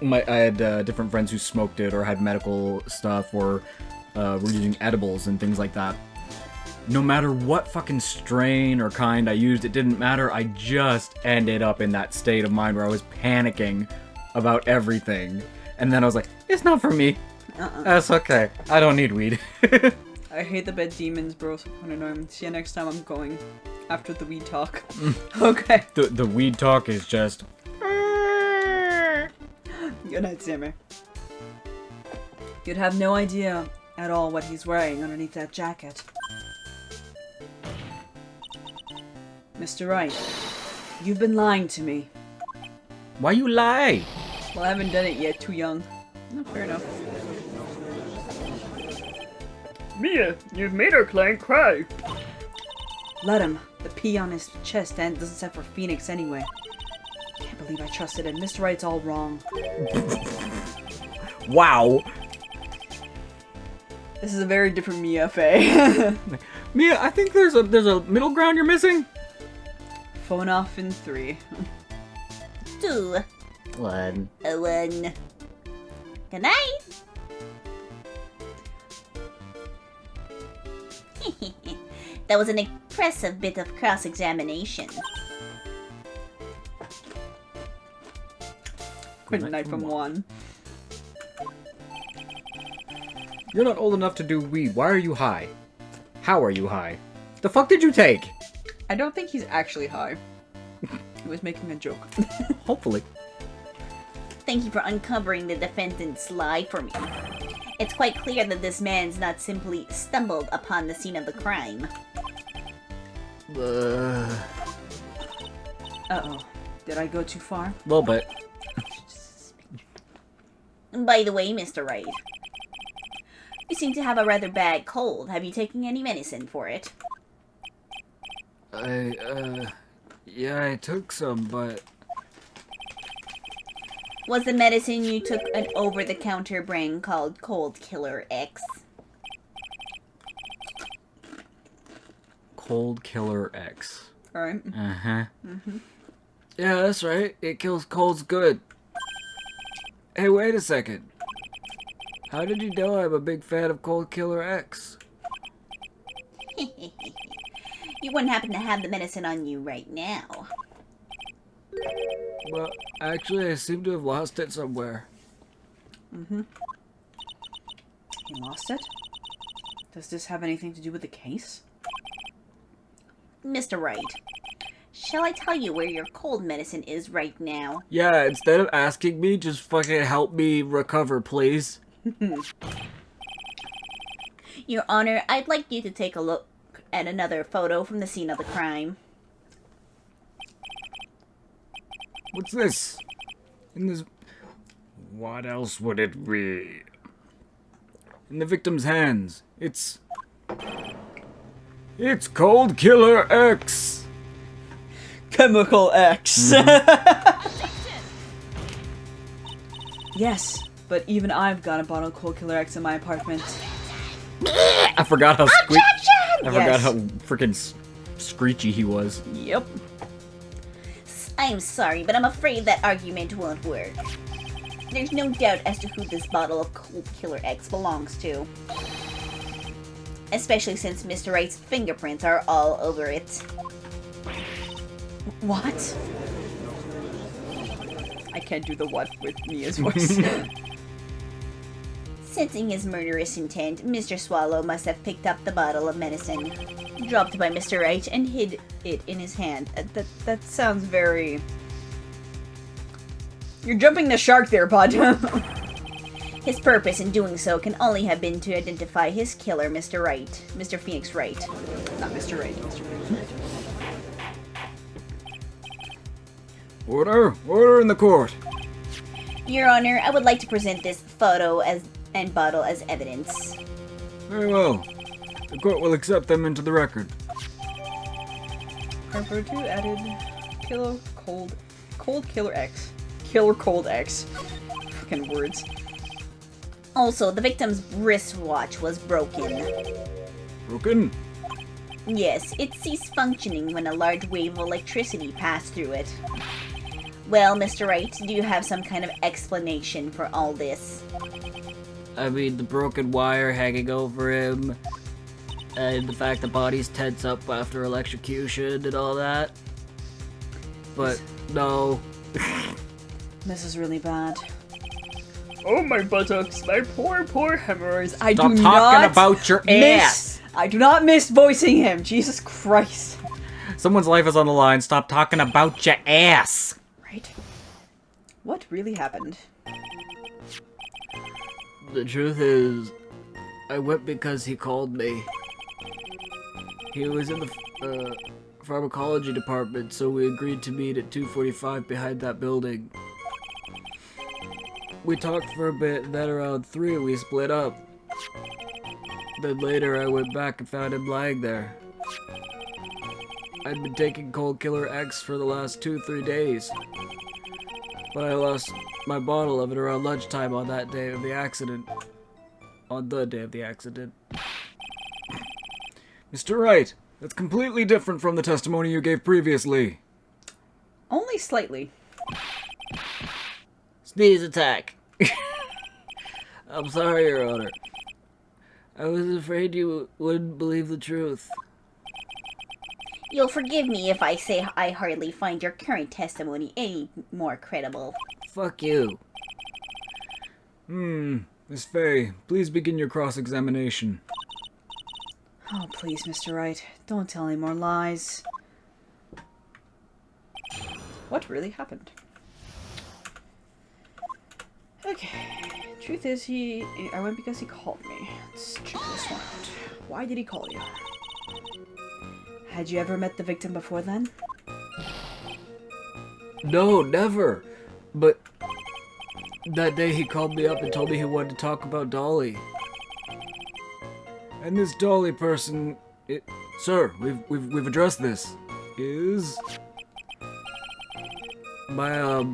I had different friends who smoked it or had medical stuff or were using edibles and things like that. No matter what fucking strain or kind I used, it didn't matter. I just ended up in that state of mind where I was panicking about everything. And then I was like, it's not for me. That's okay. I don't need weed.
I hate the bed demons, bro. So fucking annoying. See you next time. I'm going after the weed talk. Okay.
The weed talk is just...
Good night, Sammy. You'd have no idea at all what he's wearing underneath that jacket. Mr. Wright, you've been lying to me.
Why you lie?
Well, I haven't done it yet. Too young. No, fair enough.
Mia, you've made our client cry.
Let him. The P on his chest doesn't stand for Phoenix anyway. Can't believe I trusted him. Mr. Wright's all wrong.
Wow.
This is a very different Mia, Faye.
Mia, I think there's a middle ground you're missing.
Phone off in 3.
2.
1.
1. Good night. That was an impressive bit of cross-examination.
Good night from one.
You're not old enough to do weed. Why are you high? How are you high? The fuck did you take?
I don't think he's actually high. He was making a joke.
Hopefully.
Thank you for uncovering the defendant's lie for me. It's quite clear that this man's not simply stumbled upon the scene of the crime.
Uh-oh. Did I go too far?
A little bit.
By the way, Mr. Wright, you seem to have a rather bad cold. Have you taken any medicine for it?
Yeah, I took some, but...
Was the medicine you took an over-the-counter brand called Cold Killer X?
Cold Killer X.
Alright.
Uh-huh. Yeah, that's right. It kills colds good. Hey, wait a second. How did you know I'm a big fan of Cold Killer X?
You wouldn't happen to have the medicine on you right now.
Well, actually, I seem to have lost it somewhere.
He lost it? Does this have anything to do with the case?
Mr. Wright, shall I tell you where your cold medicine is right now?
Yeah, instead of asking me, just fucking help me recover, please.
Your Honor, I'd like you to take a look at another photo from the scene of the crime.
What's this? In this... What else would it be? In the victim's hands. It's Cold Killer X!
Chemical X! Yes, but even I've got a bottle of Cold Killer X in my apartment.
I forgot how I forgot
Yes.
how freaking screechy he was.
Yep.
I'm sorry, but I'm afraid that argument won't work. There's no doubt as to who this bottle of Cold Killer X belongs to. Especially since Mr. Wright's fingerprints are all over it.
What? I can't do the what with Mia's voice.
Sensing his murderous intent, Mr. Swallow must have picked up the bottle of medicine, dropped by Mr. Wright, and hid it in his hand.
That sounds very... You're jumping the shark there, bud.
His purpose in doing so can only have been to identify his killer, Mr. Wright. Mr. Phoenix Wright.
Not Mr. Wright, Mr. Phoenix Wright.
Order! Order in the court!
Your Honor, I would like to present this photo and bottle as evidence.
Very well. The court will accept them into the record.
Number 2 added Cold Killer X. Killer Cold X. Fucking words.
Also, the victim's wristwatch was broken.
Broken?
Yes, it ceased functioning when a large wave of electricity passed through it. Well, Mr. Wright, do you have some kind of explanation for all this?
I mean, the broken wire hanging over him, and the fact the body's tense up after electrocution and all that. But, no.
This is really bad.
Oh, my buttocks, my poor hemorrhoids.
I
Stop
do
talking
not
about your ass!
I do not miss voicing him. Jesus Christ.
Someone's life is on the line. Stop talking about your ass!
Right? What really happened?
The truth is, I went because he called me. He was in the pharmacology department, so we agreed to meet at 2:45 behind that building. We talked for a bit, and then around 3 we split up. Then later I went back and found him lying there. I'd been taking Cold Killer X for the last 2-3 days. But I lost my bottle of it around lunchtime on that day of the accident. On the day of the accident.
Mr. Wright, that's completely different from the testimony you gave previously.
Only slightly.
Sneeze attack. I'm sorry, Your Honor. I was afraid you wouldn't believe the truth.
You'll forgive me if I say I hardly find your current testimony any more credible.
Fuck you.
Miss Faye, please begin your cross-examination.
Oh, please, Mr. Wright. Don't tell any more lies. What really happened? Okay. Truth is, I went because he called me. Let's check this one out. Why did he call you? Had you ever met the victim before then?
No, never. But that day he called me up and told me he wanted to talk about Dolly.
And this Dolly person, sir, we've addressed this. Is
My,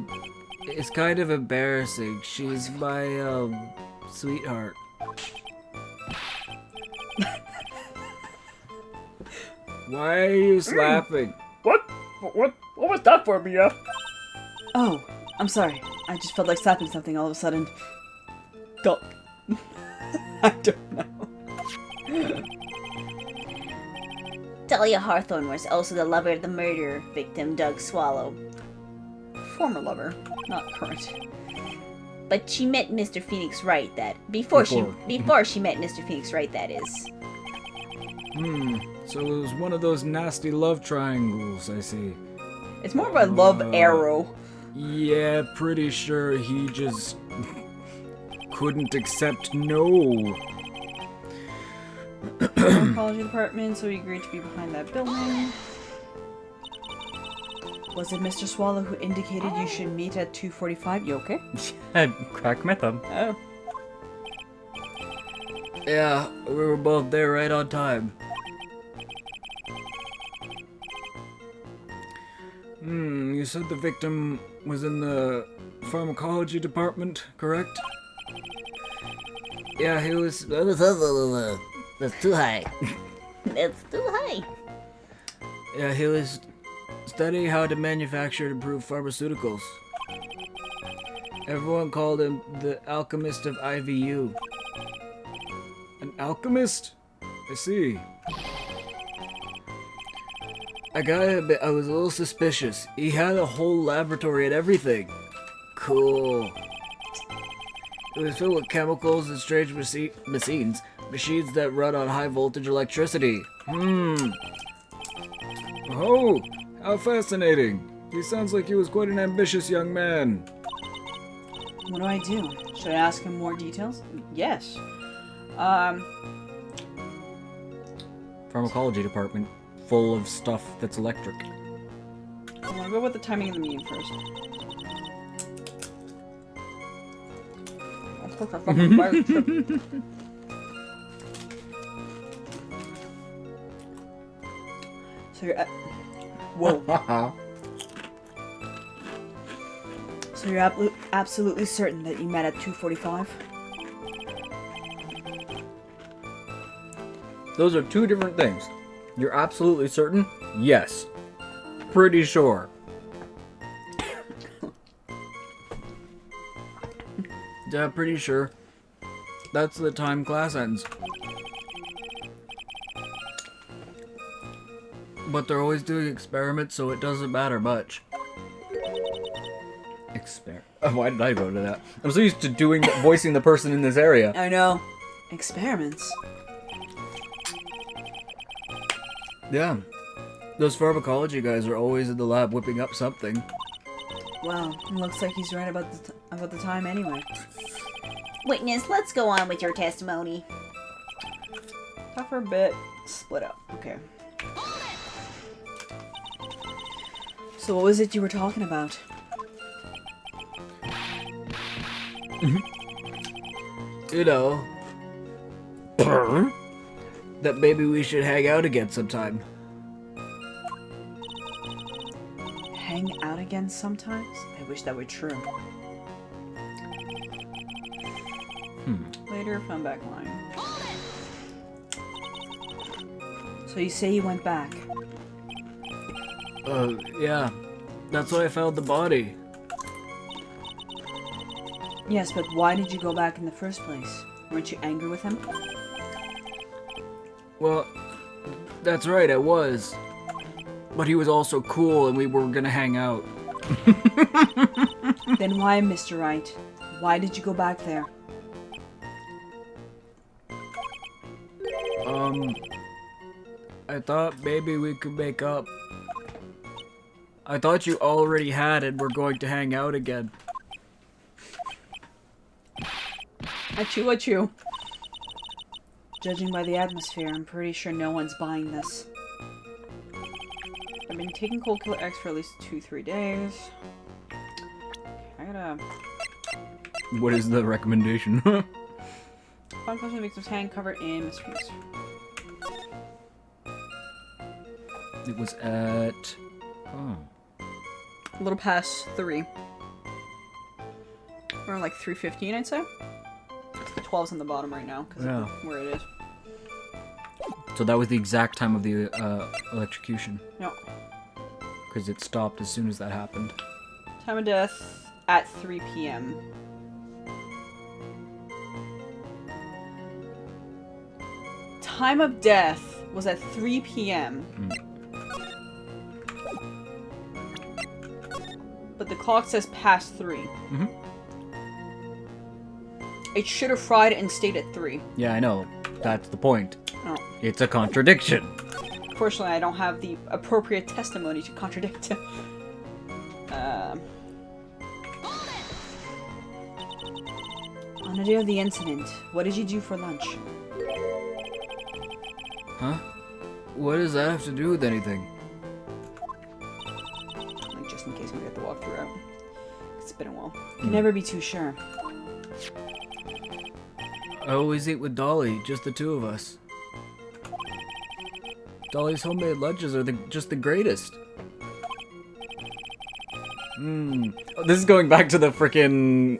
it's kind of embarrassing. She's my, sweetheart.
Why are you slapping?
What was that for, Mia?
Oh, I'm sorry. I just felt like slapping something all of a sudden. Go. I don't know.
Dahlia Hawthorne was also the lover of the murder victim, Doug Swallow.
Former lover, not current.
But she met Mr. Phoenix Wright before she met Mr. Phoenix Wright, that is.
So it was one of those nasty love triangles, I see.
It's more of a love arrow.
Yeah, pretty sure he just couldn't accept no.
Psychology department, so he agreed to be behind that building. Was it Mr. Swallow who indicated you should meet at 2:45? You okay?
Crack method.
Oh.
Yeah, we were both there right on time.
You said the victim was in the pharmacology department, correct?
Yeah, he was...
That's too high. That's too high.
Yeah, he was studying how to manufacture and improve pharmaceuticals. Everyone called him the alchemist of IVU.
An alchemist? I see.
I gotta admit, I was a little suspicious. He had a whole laboratory and everything. Cool. It was filled with chemicals and strange machines that run on high voltage electricity.
Oh, how fascinating. He sounds like he was quite an ambitious young man.
What do I do? Should I ask him more details? Yes.
Pharmacology department, full of stuff that's electric.
I'm gonna go with the timing of the meeting first. I'll put that fucking fire trip. So you're whoa. So you're absolutely certain that you met at 2:45?
Those are two different things. You're absolutely certain? Yes. Pretty sure.
Yeah, pretty sure. That's the time class ends. But they're always doing experiments, so it doesn't matter much.
Why did I go to that? I'm so used to voicing the person in this area.
I know. Experiments.
Yeah. Those pharmacology guys are always in the lab whipping up something.
Well, looks like he's right about the time anyway.
Witness, let's go on with your testimony.
Talk for a bit, split up. Okay. So what was it you were talking about?
You know. That maybe we should hang out again sometime.
Hang out again sometimes? I wish that were true. Later, if I'm back line. So you say you went back?
Yeah. That's why I found the body.
Yes, but why did you go back in the first place? Weren't you angry with him?
Well, that's right, I was. But he was also cool and we were gonna hang out.
Then why, Mr. Wright? Why did you go back there?
I thought maybe we could make up. I thought you already had and were going to hang out again.
Achoo. Judging by the atmosphere, I'm pretty sure no one's buying this. I've been taking Cold Killer X for at least 2-3 days. I gotta...
What is the recommendation?
Fun close to the victim's hand covered in mysteries.
It was at... Oh.
A little past 3. Around like 3:15, I'd say. The 12's on the bottom right now, because
Yeah.
of where it is.
So that was the exact time of the electrocution.
No.
Because it stopped as soon as that happened.
Time of death at 3 p.m. Time of death was at 3 p.m. But the clock says past 3.
Mhm.
It should have fried and stayed at 3.
Yeah, I know. That's the point.
Oh.
It's a contradiction.
Fortunately, I don't have the appropriate testimony to contradict it. On the day of the incident, what did you do for lunch?
Huh? What does that have to do with anything?
Like, just in case we get the walkthrough out. It's been a while. Can never be too sure.
I always eat with Dolly, just the two of us. Dolly's homemade lunches are just the greatest.
This is going back to the frickin'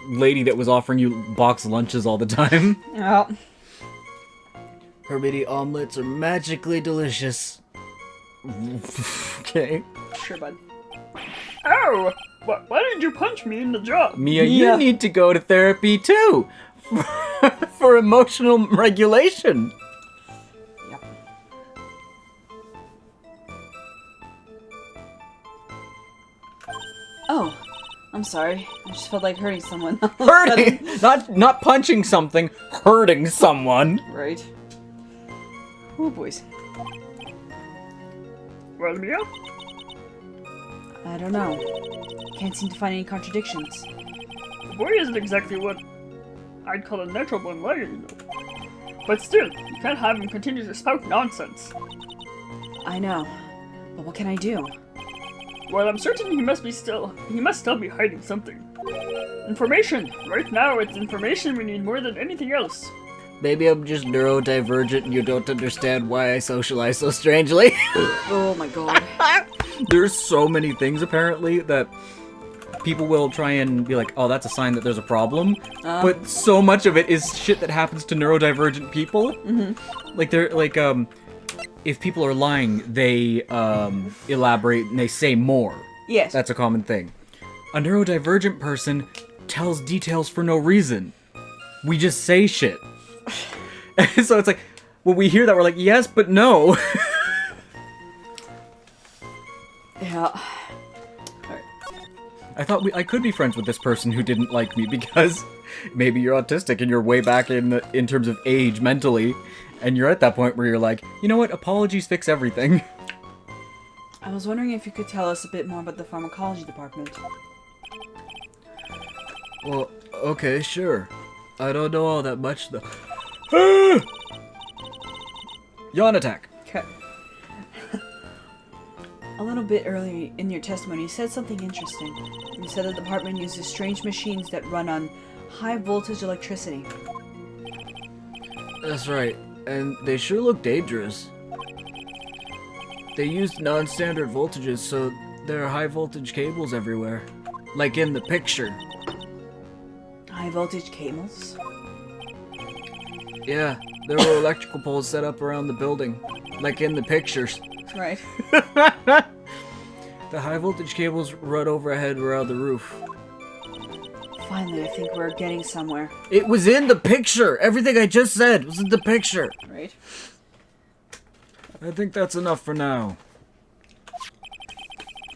lady that was offering you box lunches all the time.
Oh.
Her mini omelets are magically delicious.
Okay.
Sure, bud.
Ow! Why did you punch me in the jaw?
Mia, you need to go to therapy too! For emotional regulation!
Yep. Oh, I'm sorry. I just felt like hurting someone.
Hurting! Not punching something, hurting someone!
Right. Oh, boys.
Well, Mia?
I don't know. Can't seem to find any contradictions.
The boy isn't exactly what I'd call a natural born liar, you know. But still, you can't have him continue to spout nonsense.
I know. But what can I do?
Well, I'm certain he must still be hiding something. Information! Right now, it's information we need more than anything else.
Maybe I'm just neurodivergent and you don't understand why I socialize so strangely.
Oh my god.
There's so many things, apparently, that people will try and be like, oh, that's a sign that there's a problem. But so much of it is shit that happens to neurodivergent people. Mm-hmm. Like, they're, like, if people are lying, they, elaborate and they say more.
Yes.
That's a common thing. A neurodivergent person tells details for no reason. We just say shit. So it's like, when we hear that, we're like, yes, but no.
Yeah.
I thought I could be friends with this person who didn't like me because maybe you're autistic and you're way back in terms of age mentally, and you're at that point where you're like, you know what, apologies fix everything.
I was wondering if you could tell us a bit more about the pharmacology department.
Well, okay, sure. I don't know all that much though.
Yawn attack.
Okay. A little bit earlier in your testimony, you said something interesting. You said the department uses strange machines that run on high voltage electricity.
That's right, and they sure look dangerous. They used non-standard voltages, so there are high voltage cables everywhere. Like in the picture.
High voltage cables?
Yeah, there were electrical poles set up around the building. Like in the pictures.
Right.
The high voltage cables run overhead around the roof.
Finally, I think we're getting somewhere.
It was in the picture. Everything I just said was in the picture.
Right?
I think that's enough for now.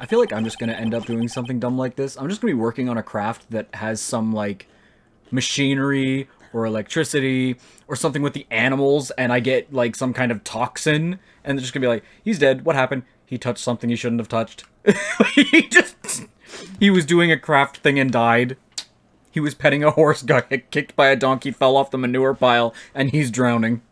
I feel like I'm just gonna end up doing something dumb like this. I'm just gonna be working on a craft that has some, like, machinery or electricity or something with the animals, and I get, like, some kind of toxin, and they're just gonna be like, he's dead, what happened? He touched something he shouldn't have touched. He was doing a craft thing and died. He was petting a horse, got kicked by a donkey, fell off the manure pile, and he's drowning.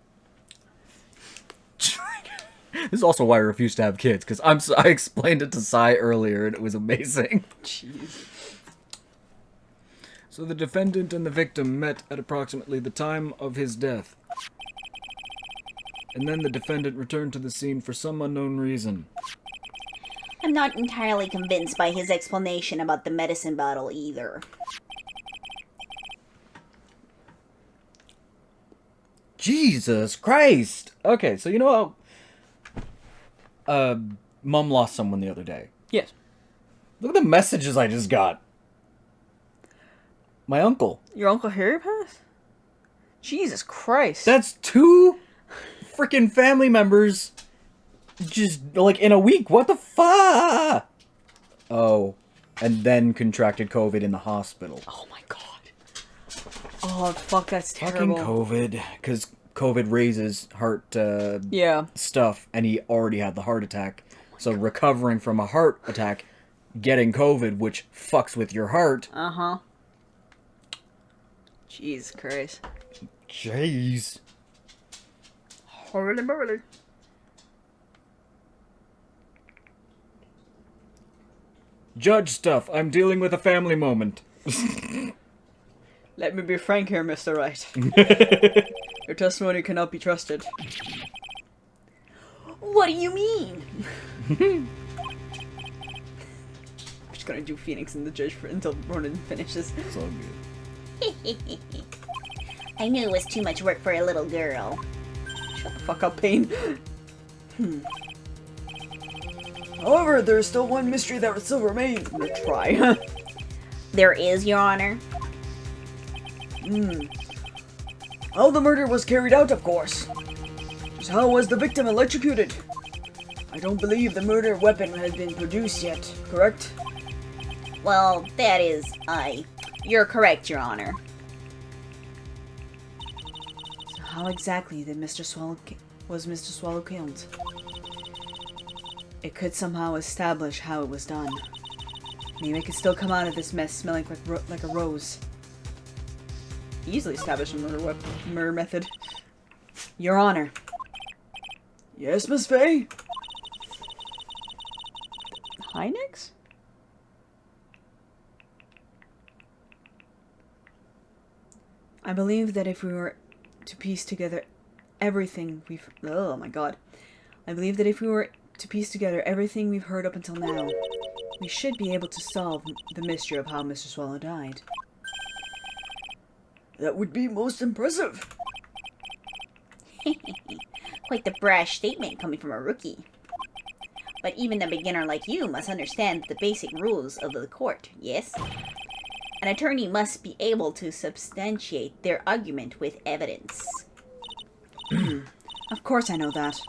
This is also why I refuse to have kids, because I explained it to Sai earlier, and it was amazing.
Jeez.
So the defendant and the victim met at approximately the time of his death. And then the defendant returned to the scene for some unknown reason.
I'm not entirely convinced by his explanation about the medicine bottle either.
Jesus Christ! Okay, so you know how... Mom lost someone the other day.
Yes.
Look at the messages I just got. My uncle.
Your Uncle Harry passed? Jesus Christ.
That's 2 freaking family members just, like, in a week. What the fuck? Oh, and then contracted COVID in the hospital.
Oh my god. Oh, fuck, that's
Fucking
terrible.
COVID. Because COVID raises heart
Yeah.
stuff, and he already had the heart attack. So recovering from a heart attack, getting COVID, which fucks with your heart.
Uh-huh. Jesus Christ.
Jeez.
Holy moly.
Judge stuff. I'm dealing with a family moment.
Let me be frank here, Mr. Wright. Your testimony cannot be trusted.
What do you mean?
I'm just gonna do Phoenix and the judge until Ronan finishes.
It's all good.
I knew it was too much work for a little girl.
Shut the fuck up, Payne. However, there's still one mystery that still remains. I'm gonna try.
There is, Your Honor.
How the murder was carried out, of course. Just how was the victim electrocuted? I don't believe the murder weapon has been produced yet, correct?
Well, that is, you're correct, Your Honor.
So how exactly did Mr. Swallow killed? It could somehow establish how it was done. Maybe I could still come out of this mess smelling like a rose. Easily establish a murder method. Your Honor. Yes, Miss Faye? Hynix? I believe that if we were to piece together everything we've... Oh my god. I believe that if we were to piece together everything we've heard up until now, we should be able to solve the mystery of how Mr. Swallow died. That would be most impressive.
Quite the brash statement coming from a rookie. But even a beginner like you must understand the basic rules of the court, yes? An attorney must be able to substantiate their argument with evidence.
Of course I know that.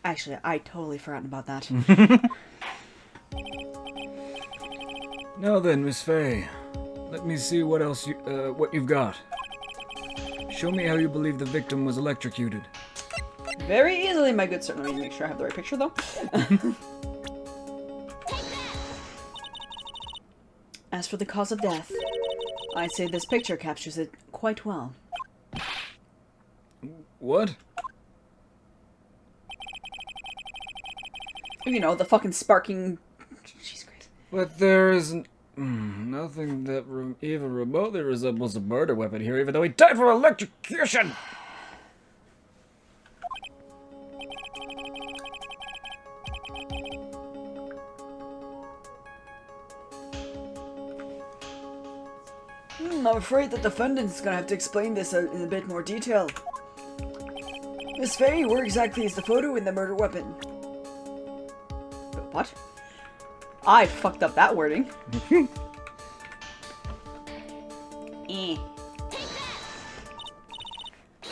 Actually, I totally forgotten about that.
Now then, Miss Faye, let me see what else what you've got. Show me how you believe the victim was electrocuted.
Very easily, my good sir. Let me make sure I have the right picture, though. As for the cause of death, I'd say this picture captures it quite well.
What?
You know, the fucking sparking... Jesus Christ.
But there isn't nothing that even remotely resembles a murder weapon here, even though he died from electrocution!
I'm afraid the defendant is gonna have to explain this in a bit more detail. Miss Faye, where exactly is the photo in the murder weapon? What? I fucked up that wording.
Eh.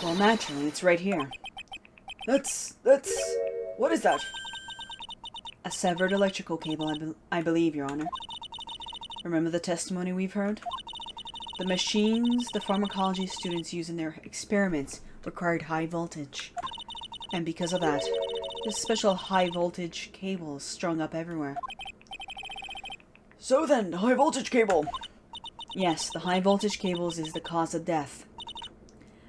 Well, naturally, it's right here.
That's... What is that?
A severed electrical cable, I believe, Your Honor. Remember the testimony we've heard? The machines the pharmacology students use in their experiments required high voltage. And because of that, this special high voltage cable is strung up everywhere.
So then, high voltage cable.
Yes, the high voltage cables is the cause of death.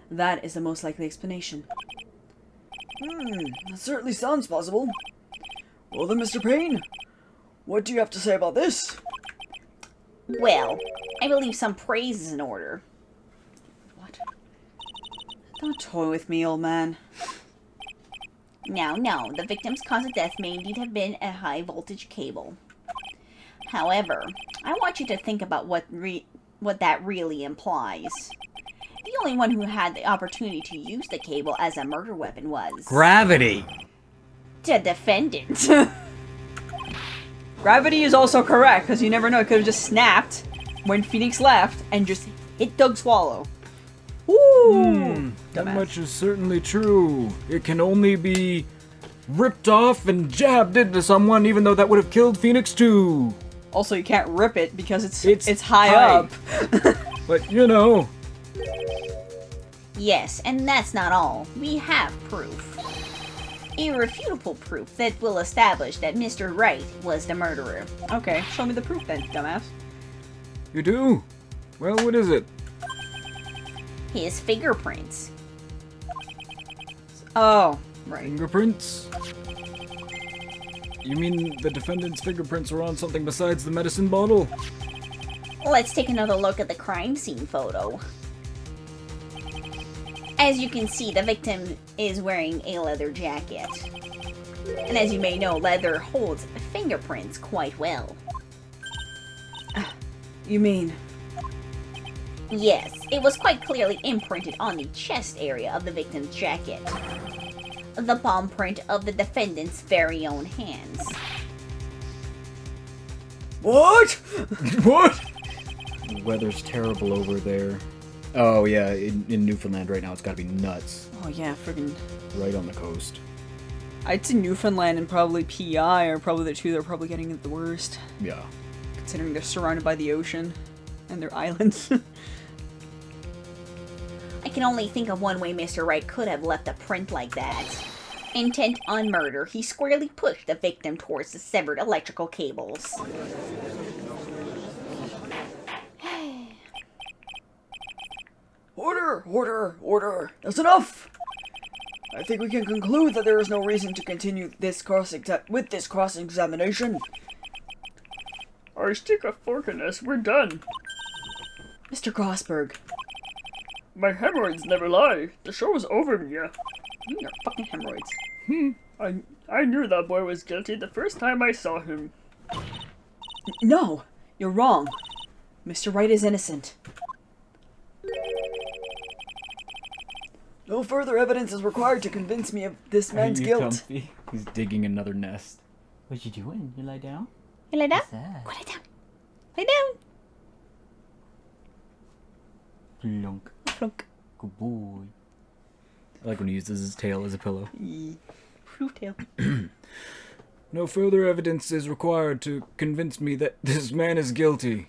That is the most likely explanation.
That certainly sounds possible. Well then, Mr. Payne, what do you have to say about this?
Well, I believe some praise is in order.
What? Don't toy with me, old man.
Now, no, the victim's cause of death may indeed have been a high voltage cable. However, I want you to think about what that really implies. The only one who had the opportunity to use the cable as a murder weapon was...
Gravity!
the defendant.
Gravity is also correct, because you never know, it could have just snapped when Phoenix left and just hit Doug Swallow. Ooh!
That
Dumbass.
much is certainly true. It can only be ripped off and jabbed into someone, even though that would have killed Phoenix too.
Also, you can't rip it because it's
high.
high up.
But, you know...
Yes, and that's not all. We have proof. Irrefutable proof that will establish that Mr. Wright was the murderer.
Okay, show me the proof then, dumbass.
You do? Well, what is it?
His fingerprints.
Oh, right.
Fingerprints? You mean the defendant's fingerprints are on something besides the medicine bottle?
Let's take another look at the crime scene photo. As you can see, the victim is wearing a leather jacket. And as you may know, leather holds fingerprints quite well.
You mean...
Yes, it was quite clearly imprinted on the chest area of the victim's jacket. The palm print of the defendant's very own hands.
What?
What? The weather's terrible over there. Oh yeah, in Newfoundland right now it's gotta be nuts.
Oh yeah, friggin'...
Right on the coast.
I'd say Newfoundland and probably PI are probably the two that are probably getting it the worst.
Yeah.
Considering they're surrounded by the ocean. And their islands.
I can only think of one way Mr. Wright could have left a print like that. Intent on murder, he squarely pushed the victim towards the severed electrical cables.
Order! That's enough! I think we can conclude that there is no reason to continue this cross-examination.
I stick a fork in us, we're done.
Mr. Grossberg.
My hemorrhoids never lie. The show is over, Mia.
Your fucking hemorrhoids.
I knew that boy was guilty the first time I saw him.
No, you're wrong. Mr. Wright is innocent.
No further evidence is required to convince me of this man's guilt.
Comfy? He's digging another nest. What you doing? You lie down?
You lie down?
What's that?
Go lie down. Lie down.
Plunk.
Flunk.
Good boy. I like when he uses his tail as a pillow.
Proof tail.
No further evidence is required to convince me that this man is guilty.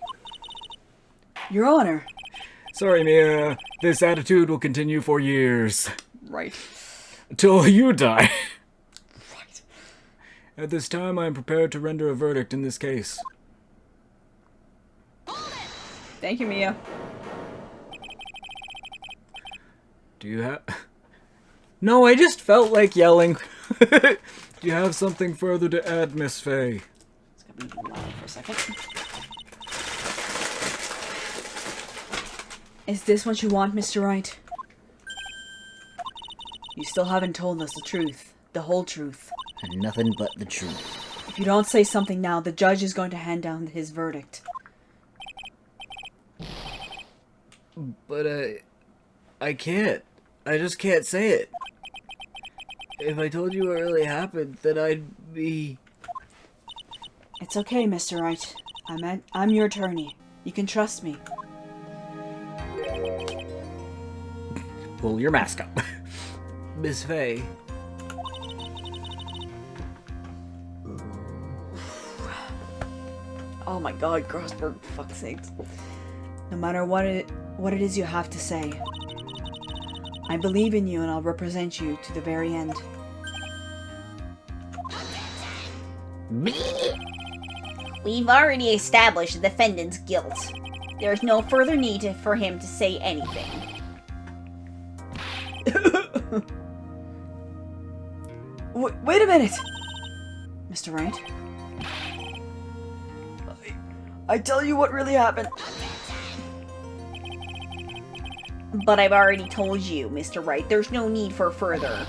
Your Honor.
Sorry, Mia. This attitude will continue for years.
Right.
Until you die.
Right.
At this time, I am prepared to render a verdict in this case.
Thank you, Mia.
Do you have... No, I just felt like yelling. Do you have something further to add, Miss Faye?
It's gonna be loud for a second. Is this what you want, Mr. Wright? You still haven't told us the truth. The whole truth.
And nothing but the truth.
If you don't say something now, the judge is going to hand down his verdict.
But I can't. I just can't say it. If I told you what really happened, then I'd be...
It's okay, Mr. Wright. I'm your attorney. You can trust me.
pull your mask up.
Miss Faye.
Oh my god, Grossberg, for fuck's sakes. No matter what it is you have to say, I believe in you and I'll represent you to the very end.
We've already established the defendant's guilt. There's no further need for him to say anything.
Wait a minute! Mr. Wright? I tell you what really happened.
But I've already told you, Mr. Wright, there's no need for further.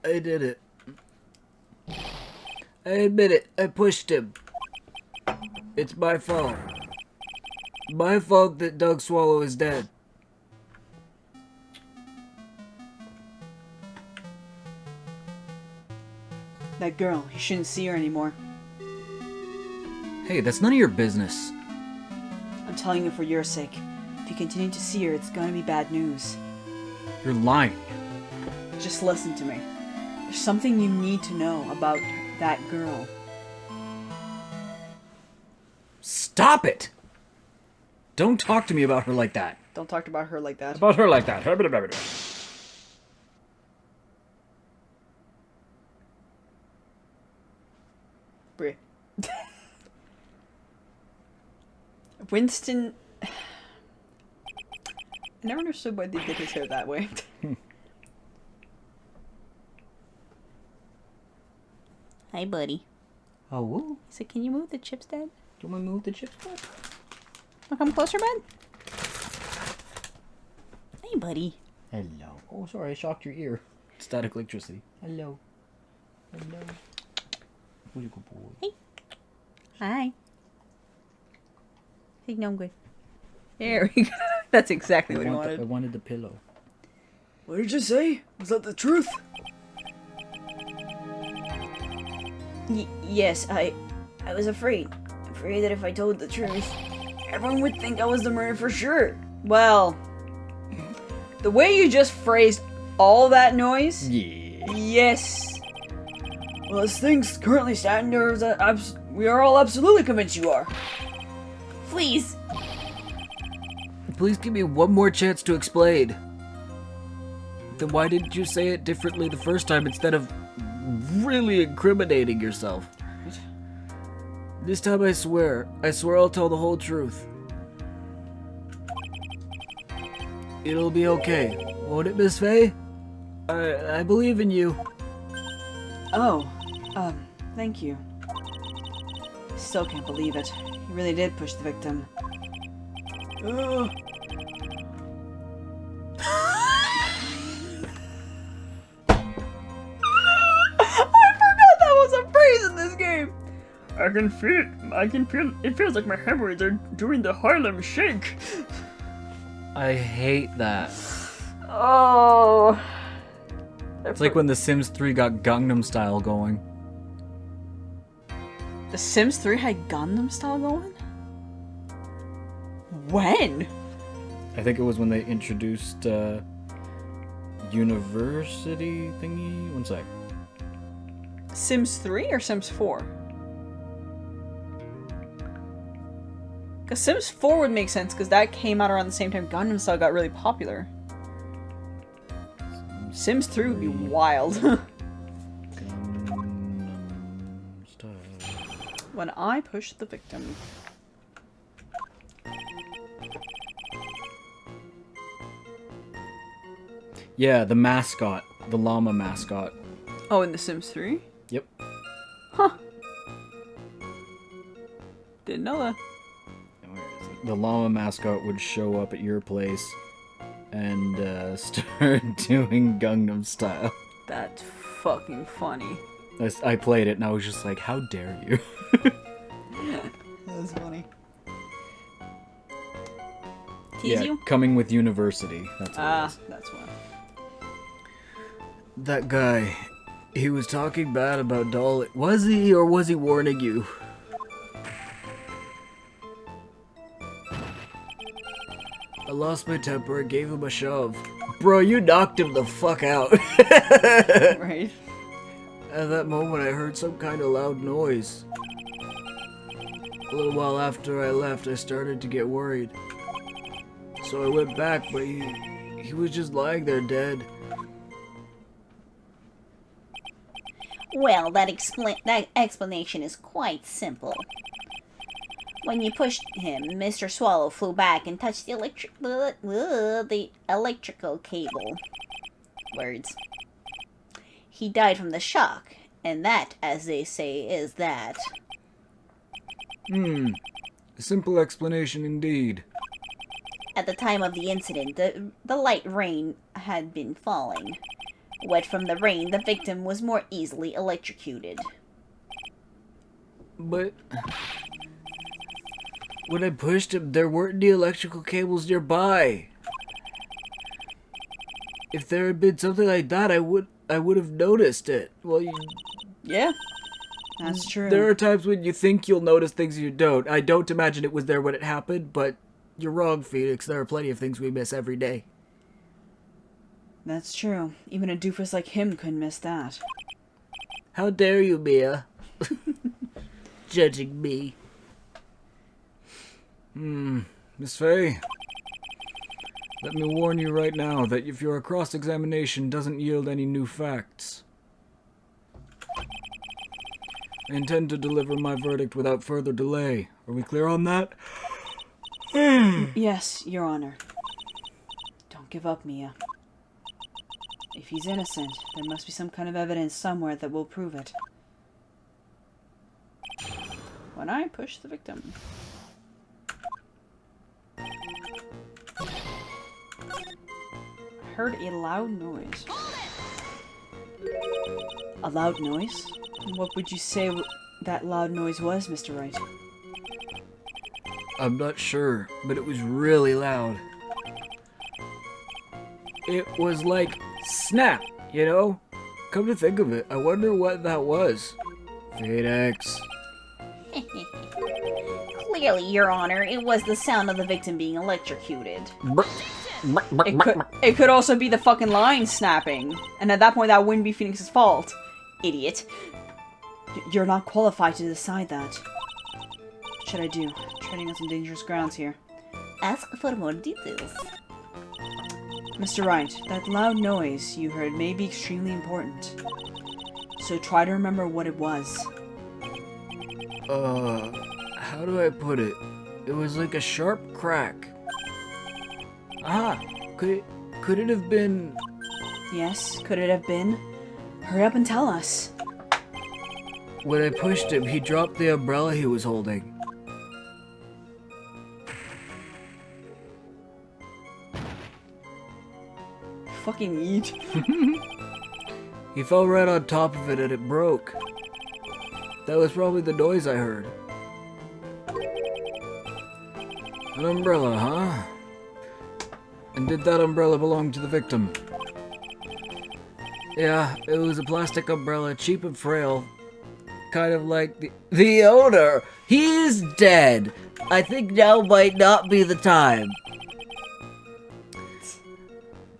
I did it. I admit it. I pushed him. It's my fault. My fault that Doug Swallow is dead.
That girl, you shouldn't see her anymore.
Hey, that's none of your business.
I'm telling you for your sake. If you continue to see her, it's gonna be bad news.
You're lying.
Just listen to me. There's something you need to know about that girl.
Stop it! Don't talk to me about her like that.
Don't talk about her like that.
About her like that.
Brie. Winston... I never understood why they did his hair that way.
Hi, buddy.
Oh,
I said, can you move the chips, Dad?
do you want to move the chips back?
Wanna come closer, bud? Hey, buddy.
Hello. Oh, sorry, I shocked your ear. Static electricity. Hello. Hello. Who's a good boy?
Hey. Hi. Hey, no, I'm good.
There we go. That's exactly what he
I
wanted.
wanted the pillow.
What did you say? Was that the truth? Yes, I was afraid. Afraid that if I told the truth, everyone would think I was the murderer for sure. Well, the way you just phrased all that noise?
Yeah.
Yes. Well, as things currently stand, we are all absolutely convinced you are.
Please.
Please give me one more chance to explain. Then why didn't you say it differently the first time instead of really incriminating yourself? This time I swear I'll tell the whole truth. It'll be okay, won't it, Miss Faye? I believe in you.
Oh, thank you. I still can't believe it. He really did push the victim. In this game.
I can feel it. It feels like my hemorrhoids are doing the Harlem Shake.
I hate that.
Oh.
It's like when The Sims 3 got Gangnam Style going.
The Sims 3 had Gundam Style going? When?
I think it was when they introduced university thingy. One sec.
Sims 3 or Sims 4? Because Sims 4 would make sense because that came out around the same time Gundam Style got really popular. Sims 3 would be wild.
Gangnam Style.
When I push the victim.
Yeah, the mascot. The llama mascot.
Oh, in The Sims 3?
Yep.
Huh. Didn't know that.
Where is it? The llama mascot would show up at your place and start doing Gangnam Style.
That's fucking funny.
I played it and I was just like, how dare you?
That's funny.
Tease
Yeah,
you?
coming with university. That's what it is.
That's why.
That guy, he was talking bad about Dolly. Was he, or was he warning you? I lost my temper and gave him a shove. Bro, you knocked him the fuck out.
Right.
At that moment, I heard some kind of loud noise. A little while after I left, I started to get worried. So I went back, but he was just lying there dead.
Well, that explanation is quite simple. When you pushed him, Mr. Swallow flew back and touched the electrical cable. Words. He died from the shock, and that, as they say, is that.
A simple explanation indeed.
At the time of the incident, the light rain had been falling. Wet from the rain, the victim was more easily electrocuted.
But when I pushed him, there weren't any electrical cables nearby. If there had been something like that, I would have noticed it. Well,
Yeah. That's true.
there are times when you think you'll notice things you don't. I don't imagine it was there when it happened, but you're wrong, Phoenix. There are plenty of things we miss every day.
That's true. Even a doofus like him couldn't miss that.
How dare you, Mia? Judging me.
Miss Faye, let me warn you right now that if your cross-examination doesn't yield any new facts, I intend to deliver my verdict without further delay. Are we clear on that?
Yes, Your Honor. Don't give up, Mia. If he's innocent, there must be some kind of evidence somewhere that will prove it. When I push the victim. I heard a loud noise. A loud noise? What would you say that loud noise was, Mr. Wright?
I'm not sure, but it was really loud. It was like snap, you know? Come to think of it, I wonder what that was. Phoenix.
Clearly, Your Honor, it was the sound of the victim being electrocuted.
It could also be the fucking line snapping. And at that point, that wouldn't be Phoenix's fault. Idiot. You're not qualified to decide that. What should I do? Treading on some dangerous grounds here.
Ask for more details.
Mr. Wright, that loud noise you heard may be extremely important. So try to remember what it was.
How do I put it? It was like a sharp crack. Could it have been...
Yes, could it have been? Hurry up and tell us.
When I pushed him, he dropped the umbrella he was holding.
Fucking eat.
He fell right on top of it and it broke. That was probably the noise I heard.
An umbrella, huh? And did that umbrella belong to the victim?
Yeah, it was a plastic umbrella, cheap and frail. Kind of like the owner. He's dead. I think now might not be the time.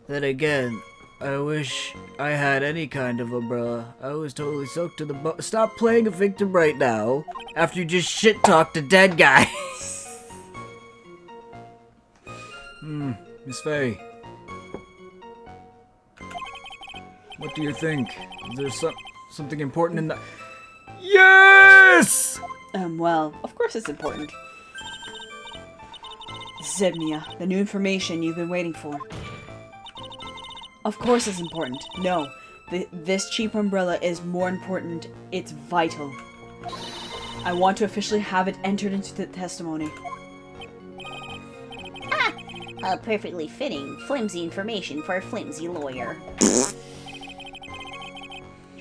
Then again, I wish I had any kind of umbrella. I was totally soaked to the bone. Stop playing a victim right now, after you just shit-talked a dead guy.
Miss Faye. What do you think? Is there something important in that? Yes!
Well, of course it's important. This is it, Mia. The new information you've been waiting for. Of course it's important. No, this cheap umbrella is more important. It's vital. I want to officially have it entered into the testimony.
Perfectly fitting, flimsy information for a flimsy lawyer.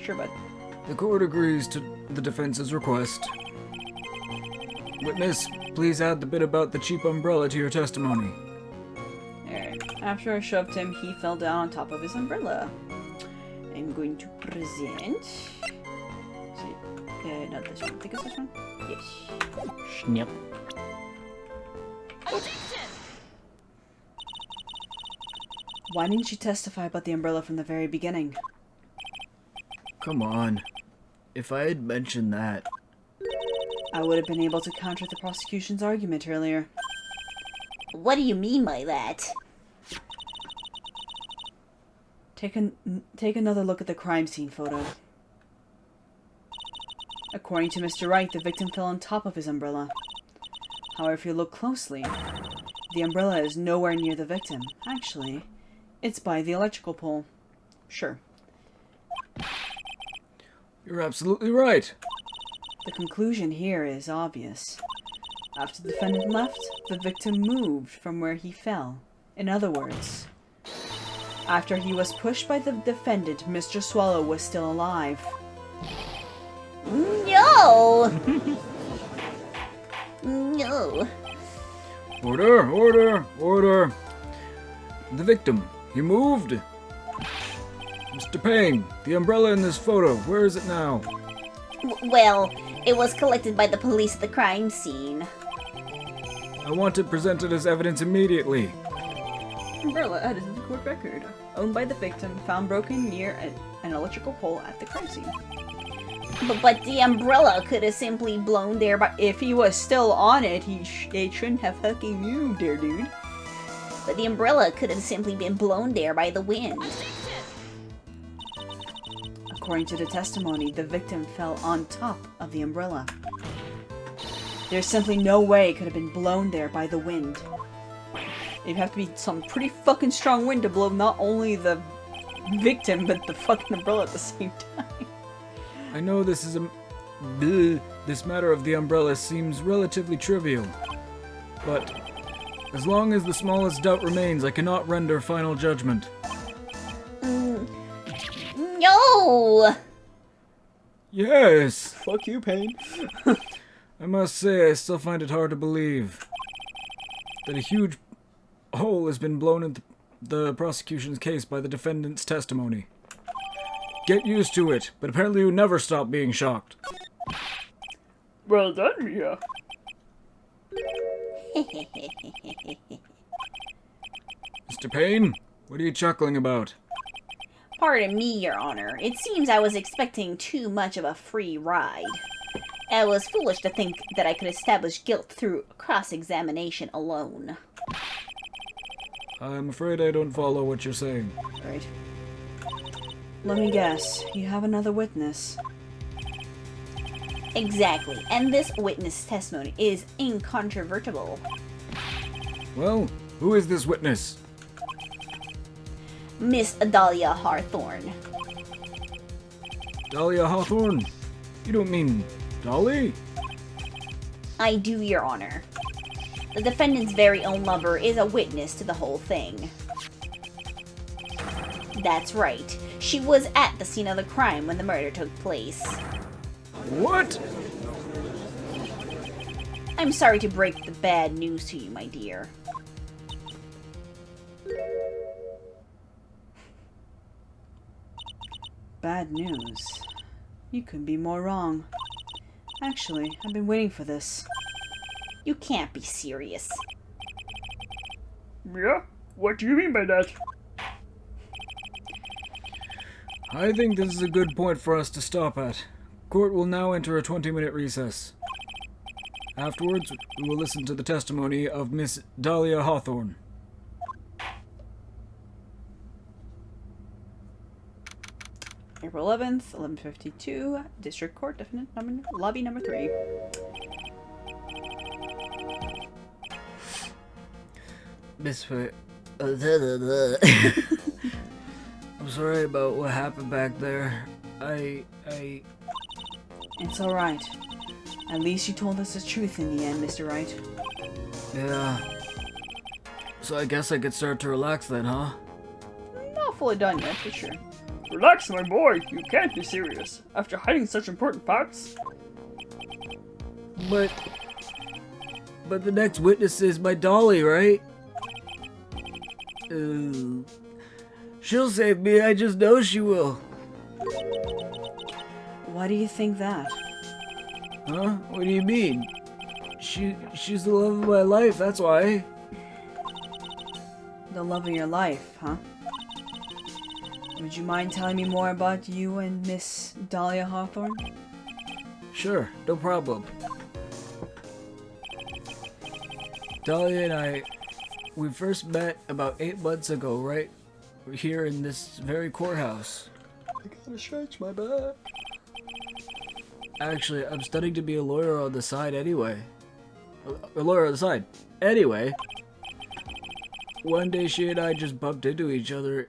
Sure, bud.
The court agrees to the defense's request. Witness, please add the bit about the cheap umbrella to your testimony.
Alright. After I shoved him, he fell down on top of his umbrella. I'm going to present... not this one. I think it's this one? Yes.
Snip.
Why didn't you testify about the umbrella from the very beginning?
Come on. If I had mentioned that...
I would have been able to counter the prosecution's argument earlier.
What do you mean by that?
Take another look at the crime scene photo. According to Mr. Wright, the victim fell on top of his umbrella. However, if you look closely, the umbrella is nowhere near the victim. Actually, it's by the electrical pole. Sure.
You're absolutely right.
The conclusion here is obvious. After the defendant left, the victim moved from where he fell. In other words, after he was pushed by the defendant, Mr. Swallow was still alive.
No! No.
Order, order, order. The victim, he moved. Mr. Payne, the umbrella in this photo, where is it now?
Well, it was collected by the police at the crime scene.
I want it presented as evidence immediately.
Umbrella added to the court record. Owned by the victim, found broken near an electrical pole at the crime scene.
But the umbrella could have simply blown there by...
If he was still on it, they shouldn't have fucking moved there, dude.
But the umbrella could have simply been blown there by the wind.
According to the testimony, the victim fell on top of the umbrella. There's simply no way it could have been blown there by the wind. It'd have to be some pretty fucking strong wind to blow not only the victim, but the fucking umbrella at the same time.
I know this is this matter of the umbrella seems relatively trivial, but as long as the smallest doubt remains, I cannot render final judgment.
No!
Yes!
Fuck you, Payne.
I must say, I still find it hard to believe that a huge hole has been blown in the prosecution's case by the defendant's testimony. Get used to it, but apparently you never stop being shocked.
Well done, Mia.
Mr. Payne, what are you chuckling about?
Pardon me, Your Honor. It seems I was expecting too much of a free ride. I was foolish to think that I could establish guilt through cross-examination alone.
I'm afraid I don't follow what you're saying.
Right. Let me guess. You have another witness.
Exactly, and this witness testimony is incontrovertible.
Well, who is this witness?
Miss Dahlia Hawthorne.
Dahlia Hawthorne? You don't mean Dolly?
I do, Your Honor. The defendant's very own lover is a witness to the whole thing. That's right. She was at the scene of the crime when the murder took place.
What?
I'm sorry to break the bad news to you, my dear.
Bad news. You couldn't be more wrong. Actually, I've been waiting for this.
You can't be serious.
Mia? What do you mean by that?
I think this is a good point for us to stop at. Court will now enter a 20-minute recess. Afterwards, we will listen to the testimony of Miss Dahlia Hawthorne.
April 11th, 11:52, District Court, definite number, lobby number 3.
Miss I'm sorry about what happened back there.
It's alright. At least you told us the truth in the end, Mr. Wright.
Yeah. So I guess I could start to relax then, huh?
Not fully done yet, for sure.
Relax, my boy. You can't be serious. After hiding such important facts.
But the next witness is my Dolly, right? She'll save me, I just know she will.
Why do you think that?
Huh? What do you mean? She's the love of my life, that's why.
The love of your life, huh? Would you mind telling me more about you and Miss Dahlia Hawthorne?
Sure, no problem. Dahlia and we first met about 8 months ago, right here in this very courthouse.
I gotta stretch my back.
Actually, I'm studying to be a lawyer on the side anyway. A lawyer on the side. Anyway, one day she and I just bumped into each other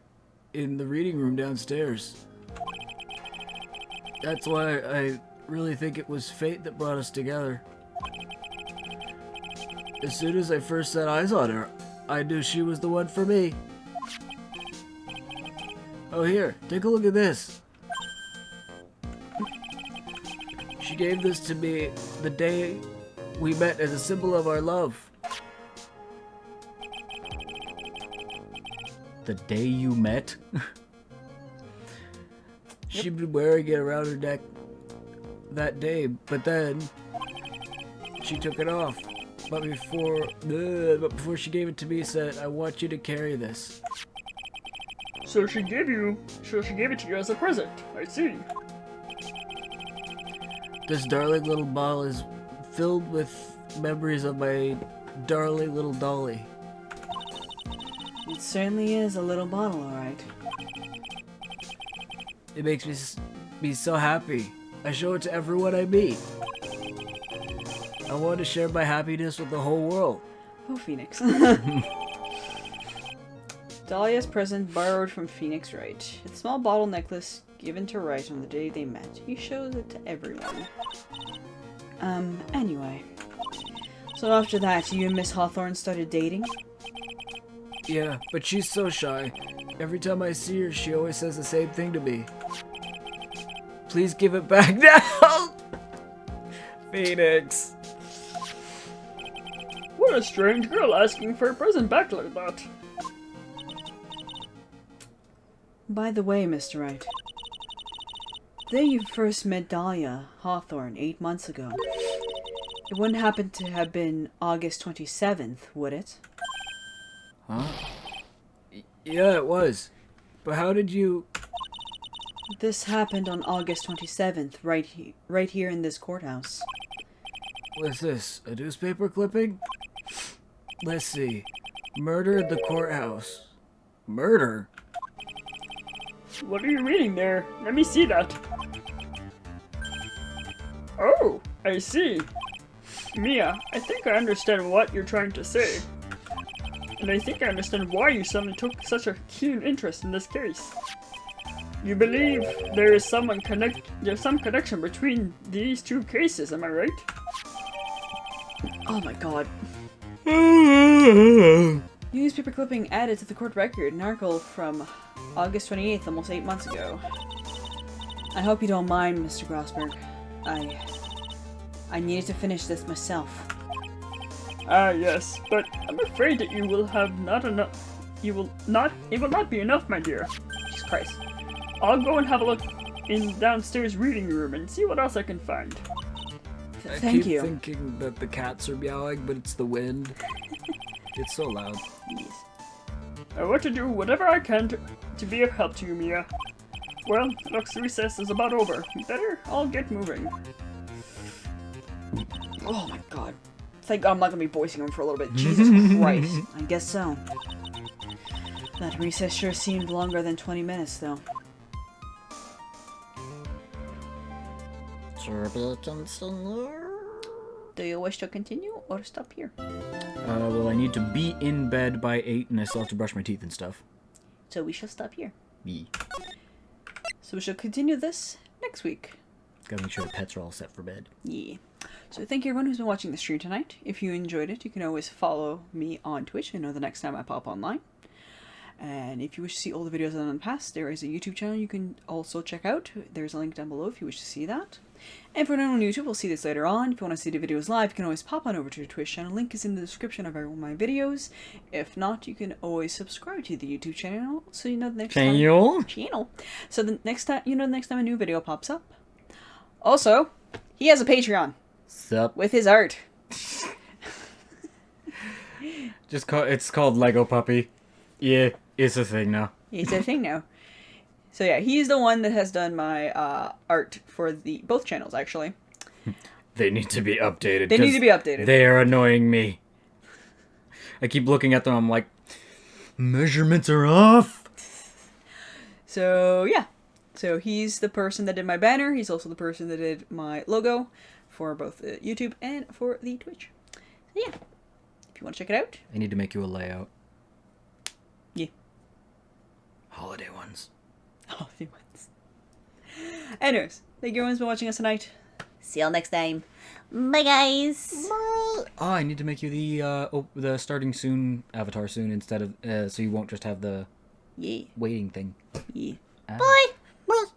in the reading room downstairs. That's why I really think it was fate that brought us together. As soon as I first set eyes on her, I knew she was the one for me. Oh, here, take a look at this. She gave this to me the day we met as a symbol of our love.
The day you met?
She'd been wearing it around her neck that day, but then she took it off. But before she gave it to me, said, "I want you to carry this."
So she gave it to you as a present. I see.
This darling little bottle is filled with memories of my darling little dolly.
It certainly is a little bottle, alright.
It makes me so happy. I show it to everyone I meet. I want to share my happiness with the whole world.
Oh, Phoenix. Dahlia's present borrowed from Phoenix Wright. A small bottle necklace given to Wright on the day they met. He shows it to everyone. Anyway. So after that, you and Miss Hawthorne started dating?
Yeah, but she's so shy. Every time I see her, she always says the same thing to me. Please give it back now! Phoenix.
What a strange girl asking for a present back like that.
By the way, Mr. Wright. The day you first met Dahlia Hawthorne 8 months ago. It wouldn't happen to have been August 27th, would it?
Huh?
Yeah, it was. But how did you...
This happened on August 27th, right here in this courthouse.
What's this? A newspaper clipping? Let's see. Murder at the courthouse. Murder?
What are you reading there? Let me see that. Oh, I see. Mia, I think I understand what you're trying to say. And I think I understand why you suddenly took such a keen interest in this case. You believe there's some connection between these two cases, am I right?
Oh my god. Newspaper clipping added to the court record, an article from August 28th, almost 8 months ago. I hope you don't mind, Mr. Grossberg. I needed to finish this myself.
Ah, yes, but I'm afraid that you will have not enough. It will not be enough, my dear. Jesus Christ. I'll go and have a look in downstairs reading room and see what else I can find.
Thank you.
I keep thinking that the cats are meowing, but it's the wind. It's so loud.
Yes.
I want to do whatever I can to be of help to you, Mia. Well, looks the recess is about over. Better I'll get moving.
Oh my god. Thank God I'm not gonna be voicing him for a little bit. Jesus Christ. I guess so. That recess sure seemed longer than 20 minutes, though. Do you wish to continue or stop here?
Well, I need to be in bed by 8 and I still have to brush my teeth and stuff.
So we shall stop here.
Me.
So we shall continue this next week.
Gotta make sure the pets are all set for bed.
Yeah. So thank you everyone who's been watching the stream tonight. If you enjoyed it, you can always follow me on Twitch and know the next time I pop online. And if you wish to see all the videos I've done in the past, there is a YouTube channel you can also check out. There's a link down below if you wish to see that. And for anyone on YouTube, we'll see this later on. If you want to see the videos live, you can always pop on over to the Twitch channel. Link is in the description of every one of my videos. If not, you can always subscribe to the YouTube channel so you know the next time. So the next time the next time a new video pops up. Also, he has a Patreon.
Sup?
With his art.
It's called Lego Puppy. Yeah, it's a thing now.
It's a thing now. So yeah, he's the one that has done my art for both channels, actually.
They need to be updated.
They need to be
'cause
updated.
They are annoying me. I keep looking at them, I'm like, measurements are off!
So yeah. So he's the person that did my banner. He's also the person that did my logo for both YouTube and for the Twitch. So yeah. If you want to check it out.
I need to make you a layout.
Yeah.
Holiday ones.
Oh, the ones. Anyways, thank you everyone for watching us tonight.
See y'all next time. Bye, guys.
Oh, I need to make you the starting soon avatar soon instead of so you won't just have the
Yeah.
waiting thing.
Yeah.
Bye.